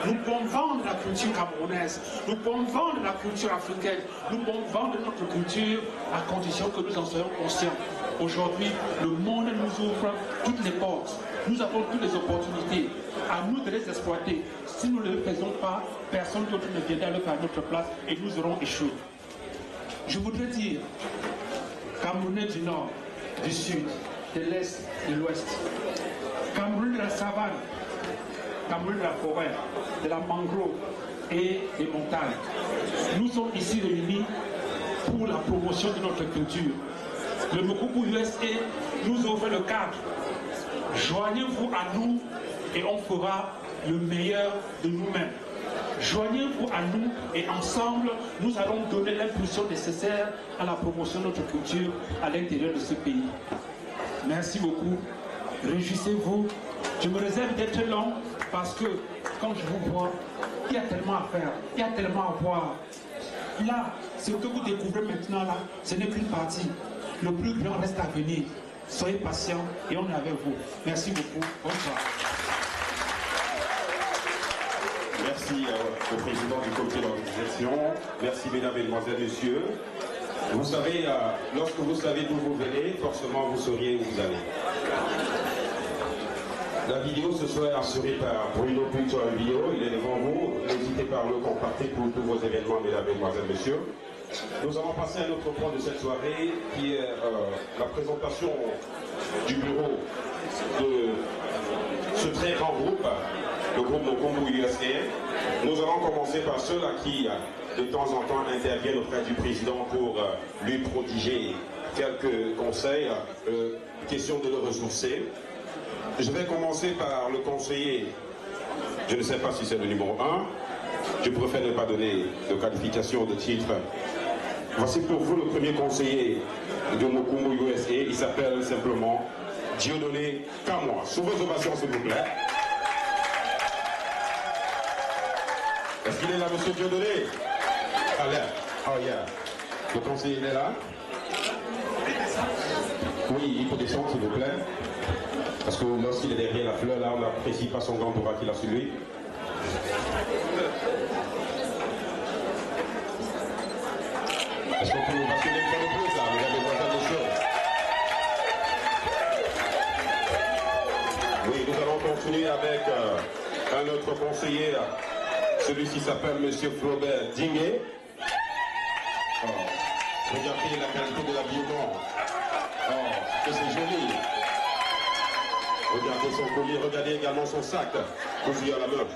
Nous pouvons vendre la culture camerounaise, nous pouvons vendre la culture africaine, nous pouvons vendre notre culture à condition que nous en soyons conscients. Aujourd'hui, le monde nous ouvre toutes les portes. Nous avons toutes les opportunités. À nous de les exploiter. Si nous ne le faisons pas, personne d'autre ne viendra le faire à notre place et nous aurons échoué. Je voudrais dire, Camerounais du Nord, du Sud, de l'Est, de l'Ouest, Camerounais de la savane, Camerounais de la forêt, de la mangrove et des montagnes. Nous sommes ici réunis pour la promotion de notre culture. Le Mokubu USA nous offre le cadre. Joignez-vous à nous et on fera le meilleur de nous-mêmes. Joignez-vous à nous et ensemble, nous allons donner l'impulsion nécessaire à la promotion de notre culture à l'intérieur de ce pays. Merci beaucoup. Réjouissez-vous. Je me réserve d'être long parce que quand je vous vois, il y a tellement à faire, il y a tellement à voir. Là, ce que vous découvrez maintenant, là, ce n'est qu'une partie. Le plus grand reste à venir. Soyez patients et on est avec vous. Merci beaucoup. Bonsoir. Merci au président du comité d'organisation. Merci mesdames, mesdemoiselles, messieurs. Vous savez, lorsque vous savez d'où vous venez, forcément vous sauriez où vous allez. La vidéo ce soir est assurée par Bruno Picture Vidéo. Il est devant vous. N'hésitez pas à le compartir pour tous vos événements, mesdames, mesdemoiselles, messieurs. Nous allons passer à un autre point de cette soirée qui est la présentation du bureau de ce très grand groupe, le groupe Mokumbu USA. Nous allons commencer par ceux-là qui, de temps en temps, interviennent auprès du président pour lui prodiger quelques conseils, question de le ressourcer. Je vais commencer par le conseiller, je ne sais pas si c'est le numéro 1, je préfère ne pas donner de qualification de titre. Voici pour vous le premier conseiller de Mokumbu USA, il s'appelle simplement Dieudonné Kamwa. Sous vos ovations s'il vous plaît. Est-ce qu'il est là, monsieur Dieudonné? Allez, oh yeah. Le conseiller est là. Oui, il faut descendre s'il vous plaît. Parce que lorsqu'il est derrière la fleur, là, on n'apprécie pas son grand pouvoir qu'il a sur lui. Est-ce qu'on peut nous passer une fois de plus, là, mesdames et messieurs? Oui, nous allons continuer avec un autre conseiller. Celui-ci s'appelle M. Flaubert Dingué. Oh, regardez la qualité de l'habillement. Oh, que c'est joli. Regardez son collier, regardez également son sac, cousu à la main.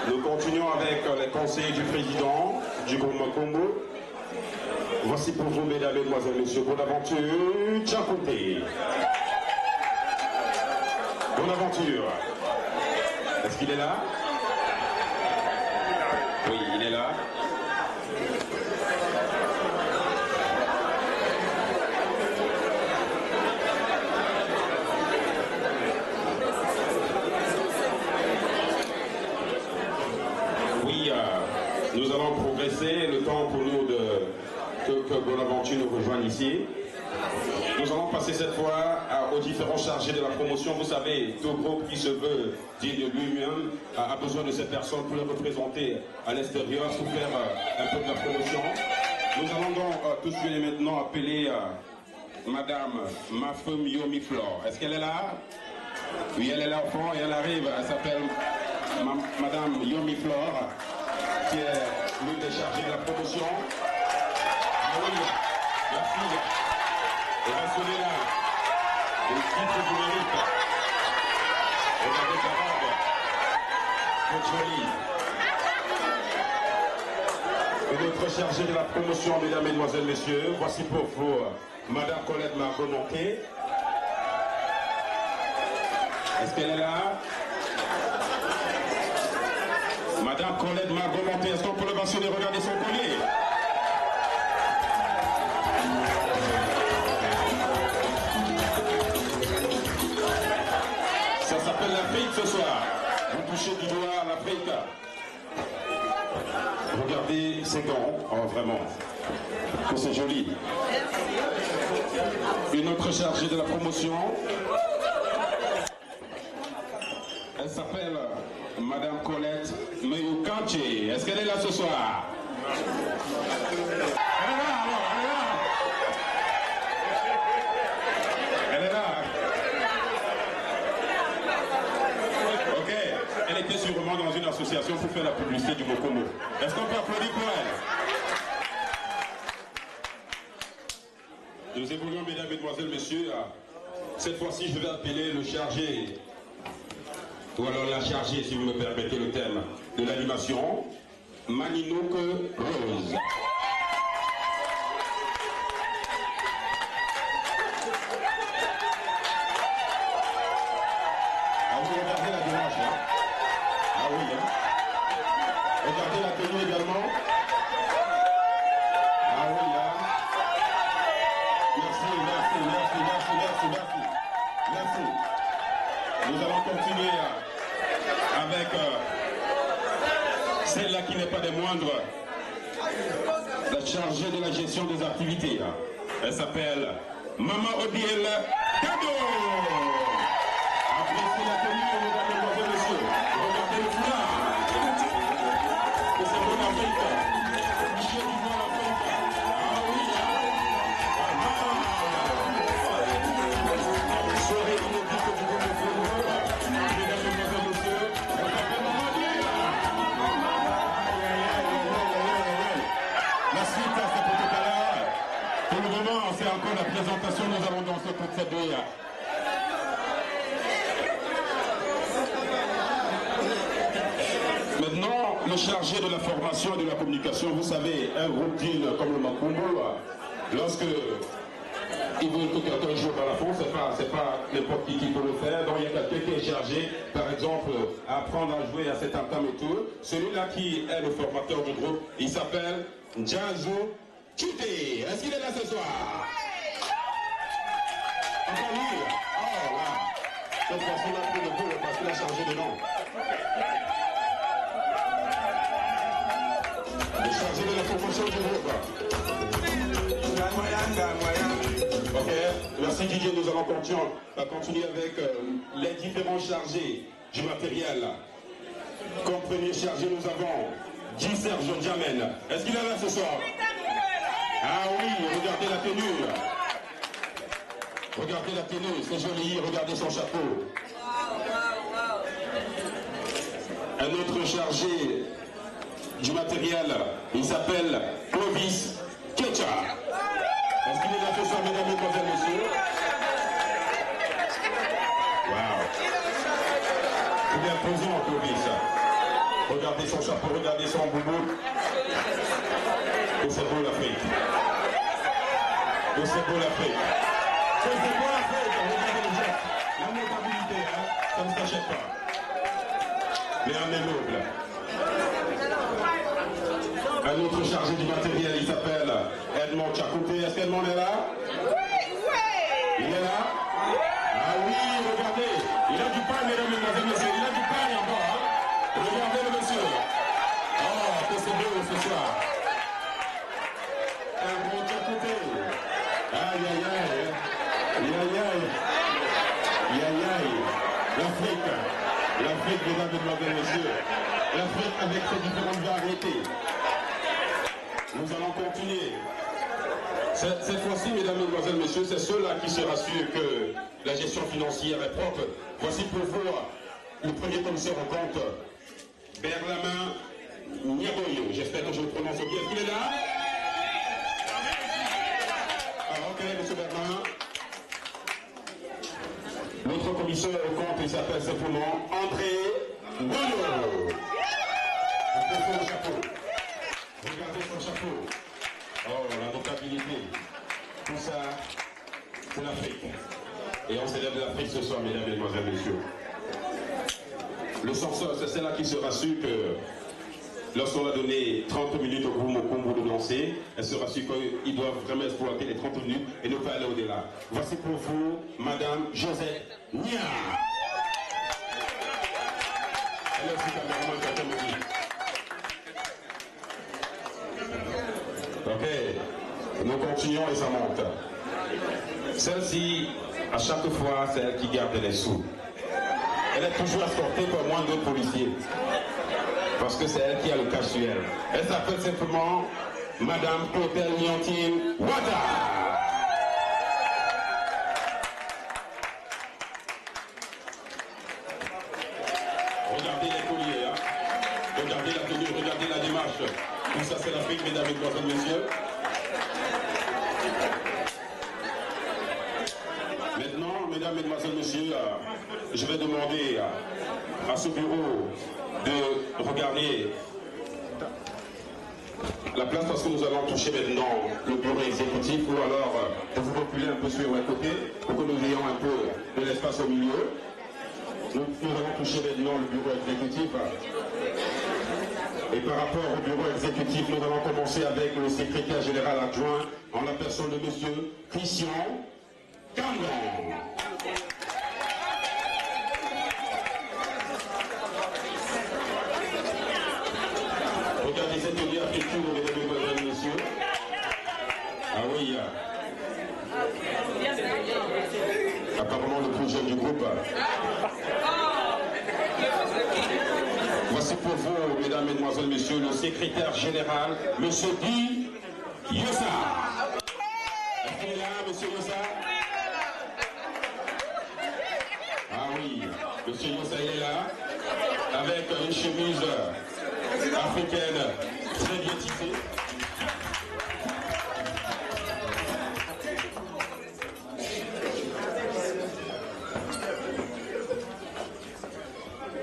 Nous continuons avec les conseillers du président du groupe Mokumbu. Voici pour vous, mesdames, mesdemoiselles, messieurs, Bonaventure Tchakoté. Bonaventure. Est-ce qu'il est là? Oui, il est là. allons progresser. Le temps pour nous que Bonaventure nous rejoigne ici. Nous allons passer cette fois aux différents chargés de la promotion. Vous savez, tout groupe qui se veut digne de lui-même a besoin de cette personne pour le représenter à l'extérieur, pour faire un peu de la promotion. Nous allons donc tout de suite maintenant appeler Madame Mafem Yomi Flore. Est-ce qu'elle est là? Oui, elle est là au fond et elle arrive. Elle s'appelle Madame Yomi Flore, qui est l'une des chargées de la promotion. Ah oui, la fille. Et restez là. Le titre du mérite. Regardez sa robe. C'est joli. Et notre chargée de la promotion, mesdames, mesdemoiselles, messieurs, voici pour vous Madame Colette Margot-Monté. Est-ce qu'elle est là? Madame Colette Margot-Monté, est-ce qu'on peut le mentionner? Regardez son collier. Ça s'appelle l'Afrique ce soir. Vous touchez du doigt l'Afrique. Regardez ces gants, oh vraiment, que c'est joli. Une autre chargée de la promotion, elle s'appelle Madame Colette Meyukanche. Est-ce qu'elle est là ce soir? Elle est là, alors, elle est là. Elle est là. Ok, elle était sûrement dans une association pour faire la publicité du Mokomo. Est-ce qu'on peut applaudir pour elle? Nous évoluons, mesdames, mesdemoiselles, messieurs. Cette fois-ci, je vais appeler le chargé, ou alors la chargée, si vous me permettez le thème, de l'animation, Maninouk Rose. Ah oui, regardez la démarche, hein? Ah oui, hein? Regardez la tenue également. Ah oui, hein? Merci, merci, merci, merci, merci, merci. Merci. Nous allons continuer avec celle-là qui n'est pas des moindres, la chargée de la gestion des activités. Elle s'appelle Maman Odiel Kado. Appréciez la tenue, mesdames, mesdemoiselles, messieurs. Regardez le foulard. Que c'est bon Afrique. Touchez du doigt l'Afrique. Ah oui, soirée inédite du groupe de football. Mesdames, mesdemoiselles, messieurs, elle s'appelle Maman Odiel. La suite, c'est pour tout à l'heure. Pour le moment, c'est encore la présentation. Nous allons danser pour cette deux. Maintenant, le chargé de la formation et de la communication, vous savez, un groupe digne comme le Makumbo, lorsque il veut que quelqu'un joue à la fond, c'est pas n'importe qui peut le faire. Donc il y a quelqu'un qui est chargé, par exemple, à apprendre à jouer à cet entame et tout. Celui-là qui est le formateur du groupe, il s'appelle Njazo Chute. Est-ce qu'il est là ce soir? Encore lui? Oh là! Cette personne a pris le boulot parce qu'il a changé de nom. Le chargé de la promotion du groupe. Ok, merci Didier, nous allons continuer avec les différents chargés du matériel. Comme premier chargé, nous avons Guy Serge Jamen. Est-ce qu'il est là ce soir? Ah oui, regardez la tenue. Regardez la tenue, c'est joli, regardez son chapeau. Un autre chargé du matériel, il s'appelle Clovis Ketcha. Est-ce qu'il est là ce soir, mesdames, mesdemoiselles, messieurs? Waouh! Il est imposant, Clovis. Regardez son chapeau, regardez son boubou. Que c'est beau l'Afrique. Que c'est beau l'Afrique. Que c'est beau l'Afrique. Regardez les gestes. La notabilité, hein, ça ne s'achète pas. Mais on est noble. Un autre chargé du matériel, il s'appelle Edmond Tchakouté. Est-ce qu'Edmond est là? Il est là? Ah oui, regardez. Il a du pain, mesdames, mesdemoiselles, messieurs. Il a du pain encore. Hein? Regardez le monsieur. Oh, que c'est beau ce soir. messieurs, l'Afrique avec ses différentes variétés. Nous allons continuer. Cette fois-ci, mesdames, mesdemoiselles, messieurs, c'est ceux-là qui se rassurent que la gestion financière est propre. Voici pour vous le premier commissaire au compte, Berlamin Niaboyo. J'espère que je le prononce bien. Est-ce qu'il est là? Ah, ok, monsieur Berlamin. L'autre commissaire au compte, il s'appelle simplement André Bono. Regardez son chapeau. Regardez son chapeau. Oh, la notabilité. Tout ça, c'est l'Afrique. Et on célèbre l'Afrique ce soir, mesdames, mesdemoiselles, messieurs. Le censeur, c'est celle-là qui se rassure que lorsqu'on a donné 30 minutes au groupe Mokumbu de lancer, elle se rassure qu'ils doivent vraiment exploiter les 30 minutes et ne pas aller au-delà. Voici pour vous, madame Josette Nia. Elle est aussi caméraman de la comédie. Ok, nous continuons et ça monte. Celle-ci, à chaque fois, c'est elle qui garde les sous. Elle est toujours escortée par moins d'autres policiers. Parce que c'est elle qui a le cash sur elle. Elle s'appelle simplement Madame Clotel Niantine Wada. Regardez les colliers, hein? Regardez la tenue, regardez la démarche. Tout ça, c'est l'Afrique, mesdames, mesdemoiselles, messieurs. Maintenant, mesdames, mesdemoiselles, messieurs, je vais demander à ce bureau de regarder la place parce que nous allons toucher maintenant le bureau exécutif ou alors de vous reculer un peu sur un côté pour que nous ayons un peu de l'espace au milieu. Nous allons toucher maintenant le bureau exécutif. Et par rapport au bureau exécutif, nous allons commencer avec le secrétaire général adjoint en la personne de monsieur Christian Kangan. Regardez cette tenue africaine, mesdames, mesdemoiselles, messieurs. Ah oui. Apparemment le plus jeune du groupe. Voici pour vous, mesdames, mesdemoiselles, messieurs, le secrétaire général, monsieur Guy Yossa. Est-ce qu'il est là, monsieur Yossa? Ah oui, monsieur Yossa, il est là, avec une chemise africaine très bien tissée.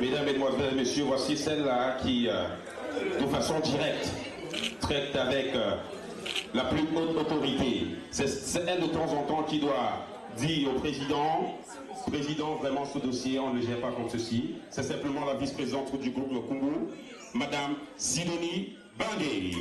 Mesdames, mesdemoiselles, messieurs, voici celle-là qui, de façon directe, traite avec la plus haute autorité. C'est elle de temps en temps qui doit dire au président, vraiment ce dossier, on ne le gère pas comme ceci. C'est simplement la vice-présidente du groupe Mokumbu, Madame Sidonie Bandé.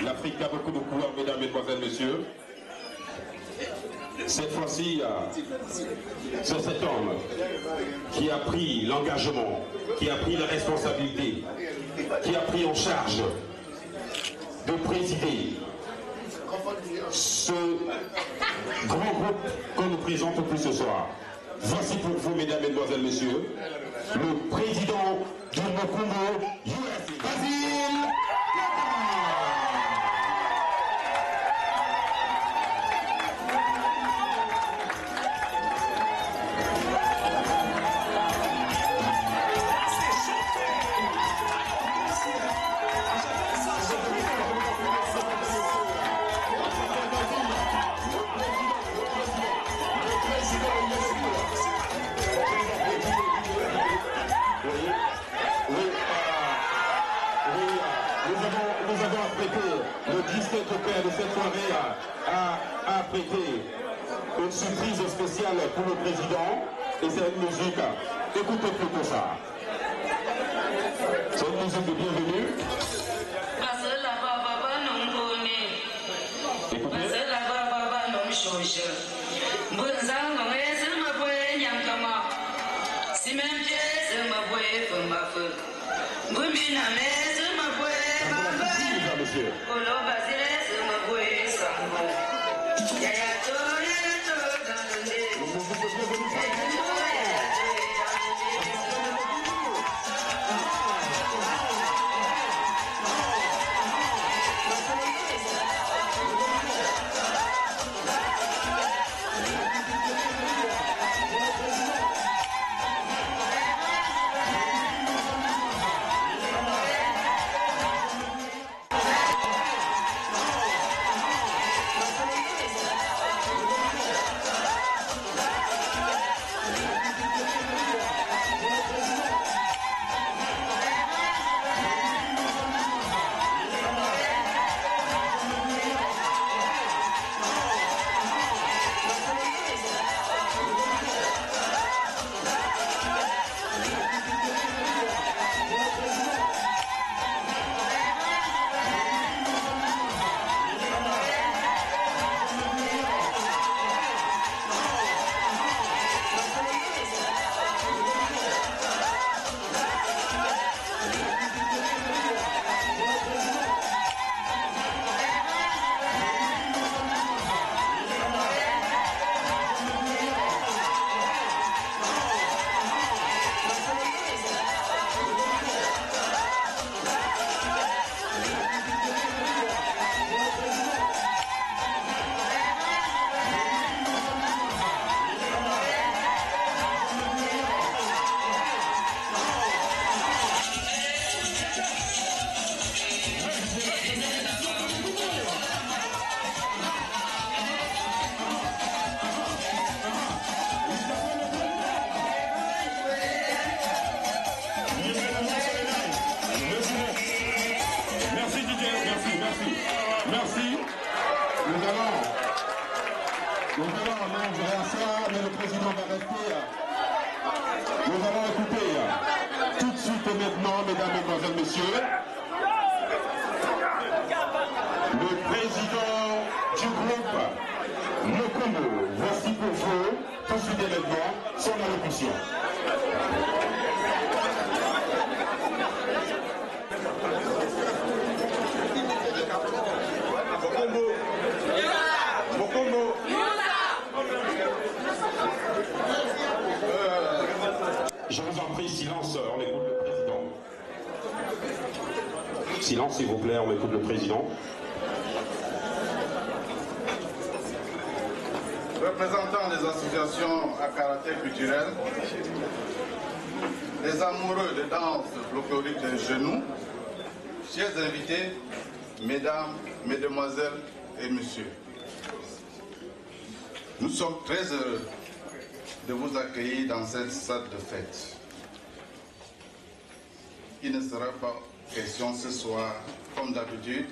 L'Afrique a beaucoup de couleurs, mesdames, mesdemoiselles, messieurs. Cette fois-ci, c'est cet homme qui a pris l'engagement, qui a pris la responsabilité, qui a pris en charge de présider ce grand groupe qu'on nous présente plus ce soir. Voici pour vous, mesdames, mesdemoiselles, messieurs, le président du Mokumbu USA, Basile. De cette soirée a prêté une surprise spéciale pour le président et c'est une musique, écoutez plutôt ça. C'est une musique de bienvenue. Écoutez. Si même Dieu se me voit, ma feu. Boumina, mais se me voit, ma feu. Colo Basile se me voit, Sambo. Yaya to dans le nez. Je vous en prie, silence, on écoute le président. Silence, s'il vous plaît, on écoute le président. Représentants des associations à caractère culturel, les amoureux de danse folklorique des genoux, chers invités, mesdames, mesdemoiselles et messieurs, nous sommes très heureux de vous accueillir dans cette salle de fête. Il ne sera pas question ce soir, comme d'habitude,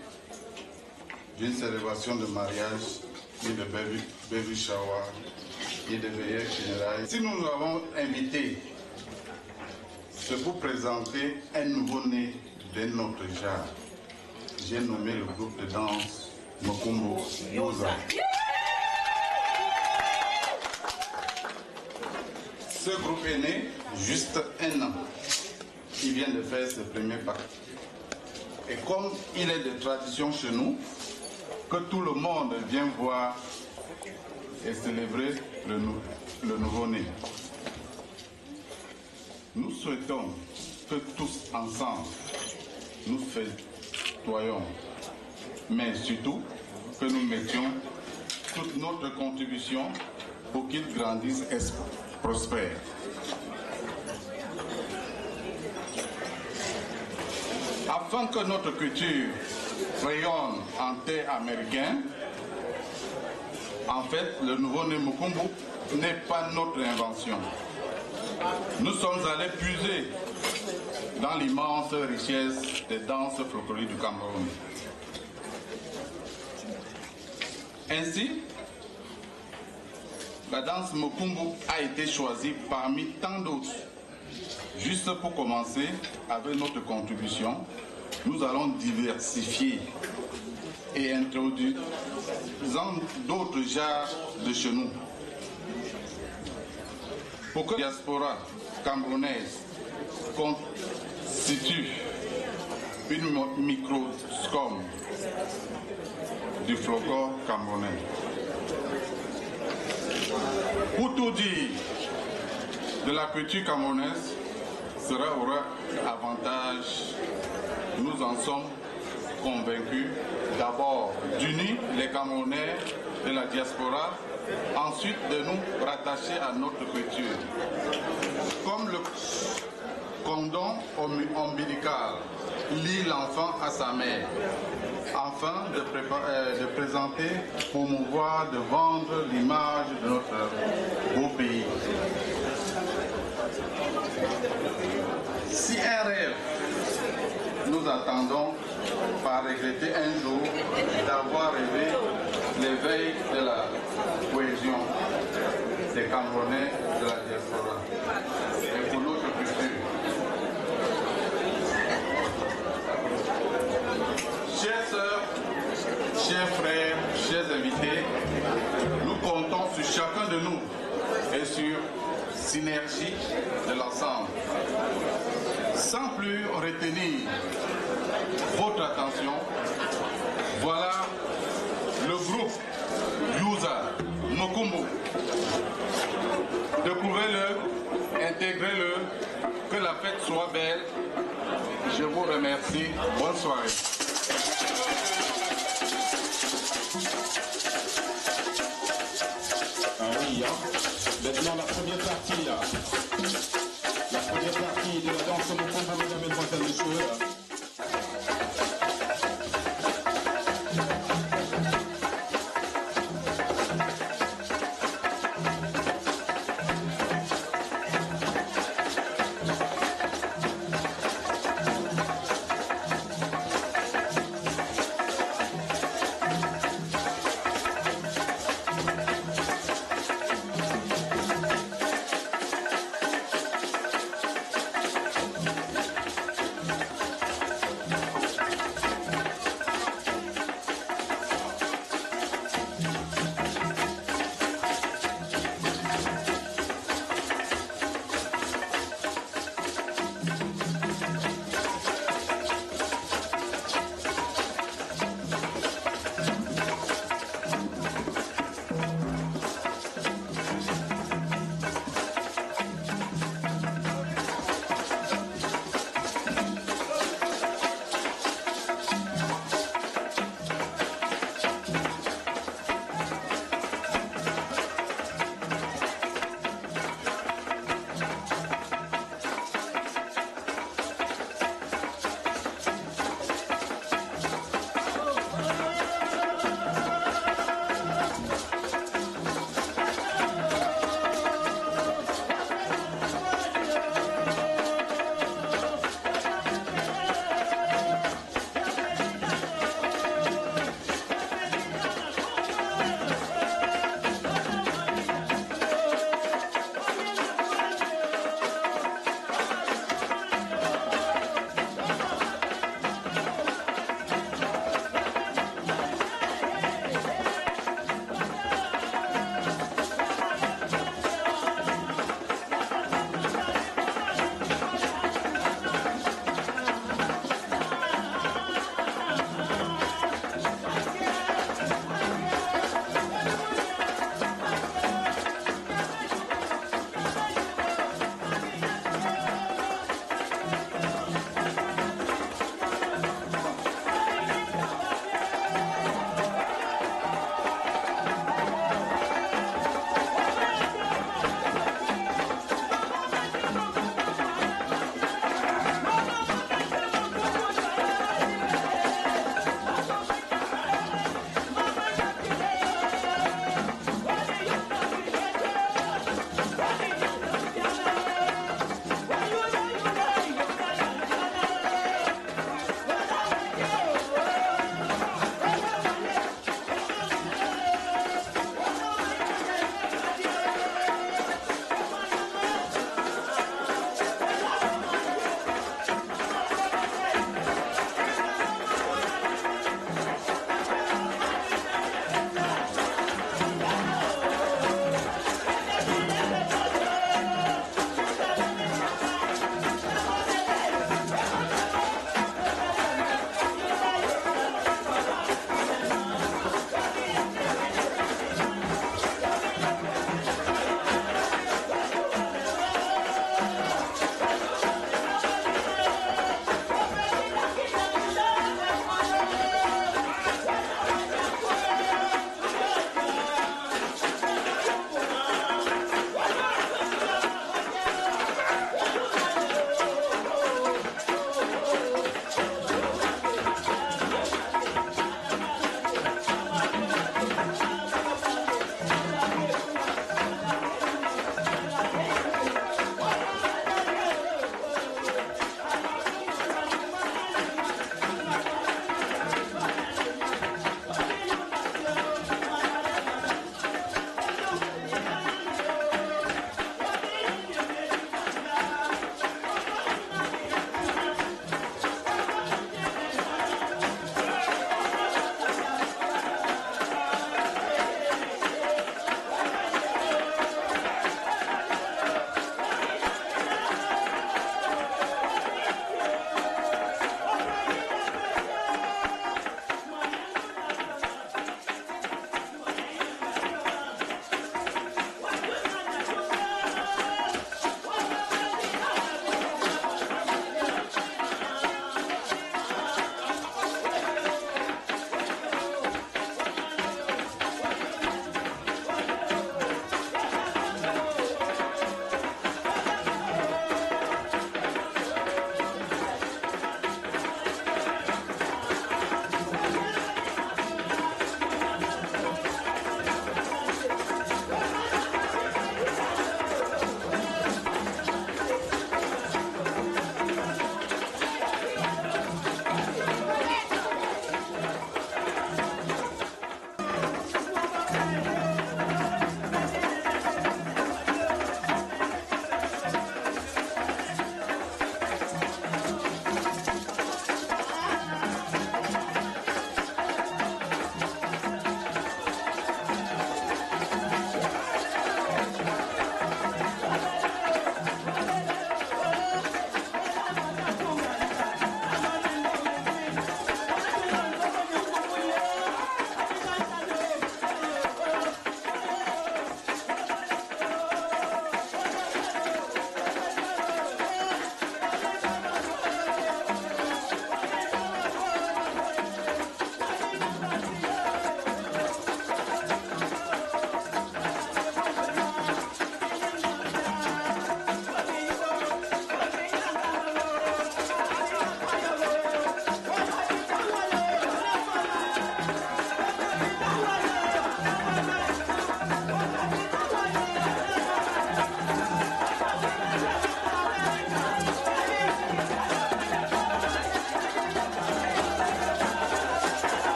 d'une célébration de mariage, ni de baby shower, ni de veillée générale. Si nous avons invité, c'est pour présenter un nouveau-né de notre genre. J'ai nommé le groupe de danse Mokumbo Yoza. Ce groupe est né juste un an. Il vient de faire ses premiers pas. Et comme il est de tradition chez nous, que tout le monde vient voir et célébrer le nouveau-né. Nous souhaitons que tous ensemble, nous fêtoyons, mais surtout que nous mettions toute notre contribution pour qu'il grandisse et prospère. Afin que notre culture rayonne en terre américaine, en fait, le nouveau-né Mokumbo n'est pas notre invention. Nous sommes allés puiser dans l'immense richesse des danses folkloriques du Cameroun. Ainsi, la danse Mokumbo a été choisie parmi tant d'autres. Juste pour commencer, avec notre contribution, nous allons diversifier et introduire d'autres genres de chez nous. Pour que la diaspora camerounaise constitue une microscope du folklore camerounais. Pour tout dire de la culture camerounaise, cela aura avantage. Nous en sommes convaincus, d'abord d'unir les Camerounais de la diaspora, ensuite de nous rattacher à notre culture. Comme le cordon ombilical lie l'enfant à sa mère, afin de présenter, promouvoir, de vendre l'image de notre beau pays. Si un rêve, nous attendons par regretter un jour d'avoir rêvé l'éveil de la cohésion des Camerounais de la diaspora et pour notre culture. Chères sœurs, chers frères, chers invités, nous comptons sur chacun de nous et sur synergie de l'ensemble. Sans plus retenir votre attention, voilà le groupe Yuza Mokumbu. Découvrez-le, intégrez-le, que la fête soit belle. Je vous remercie. Bonne soirée. Ah oui, hein. Maintenant la première partie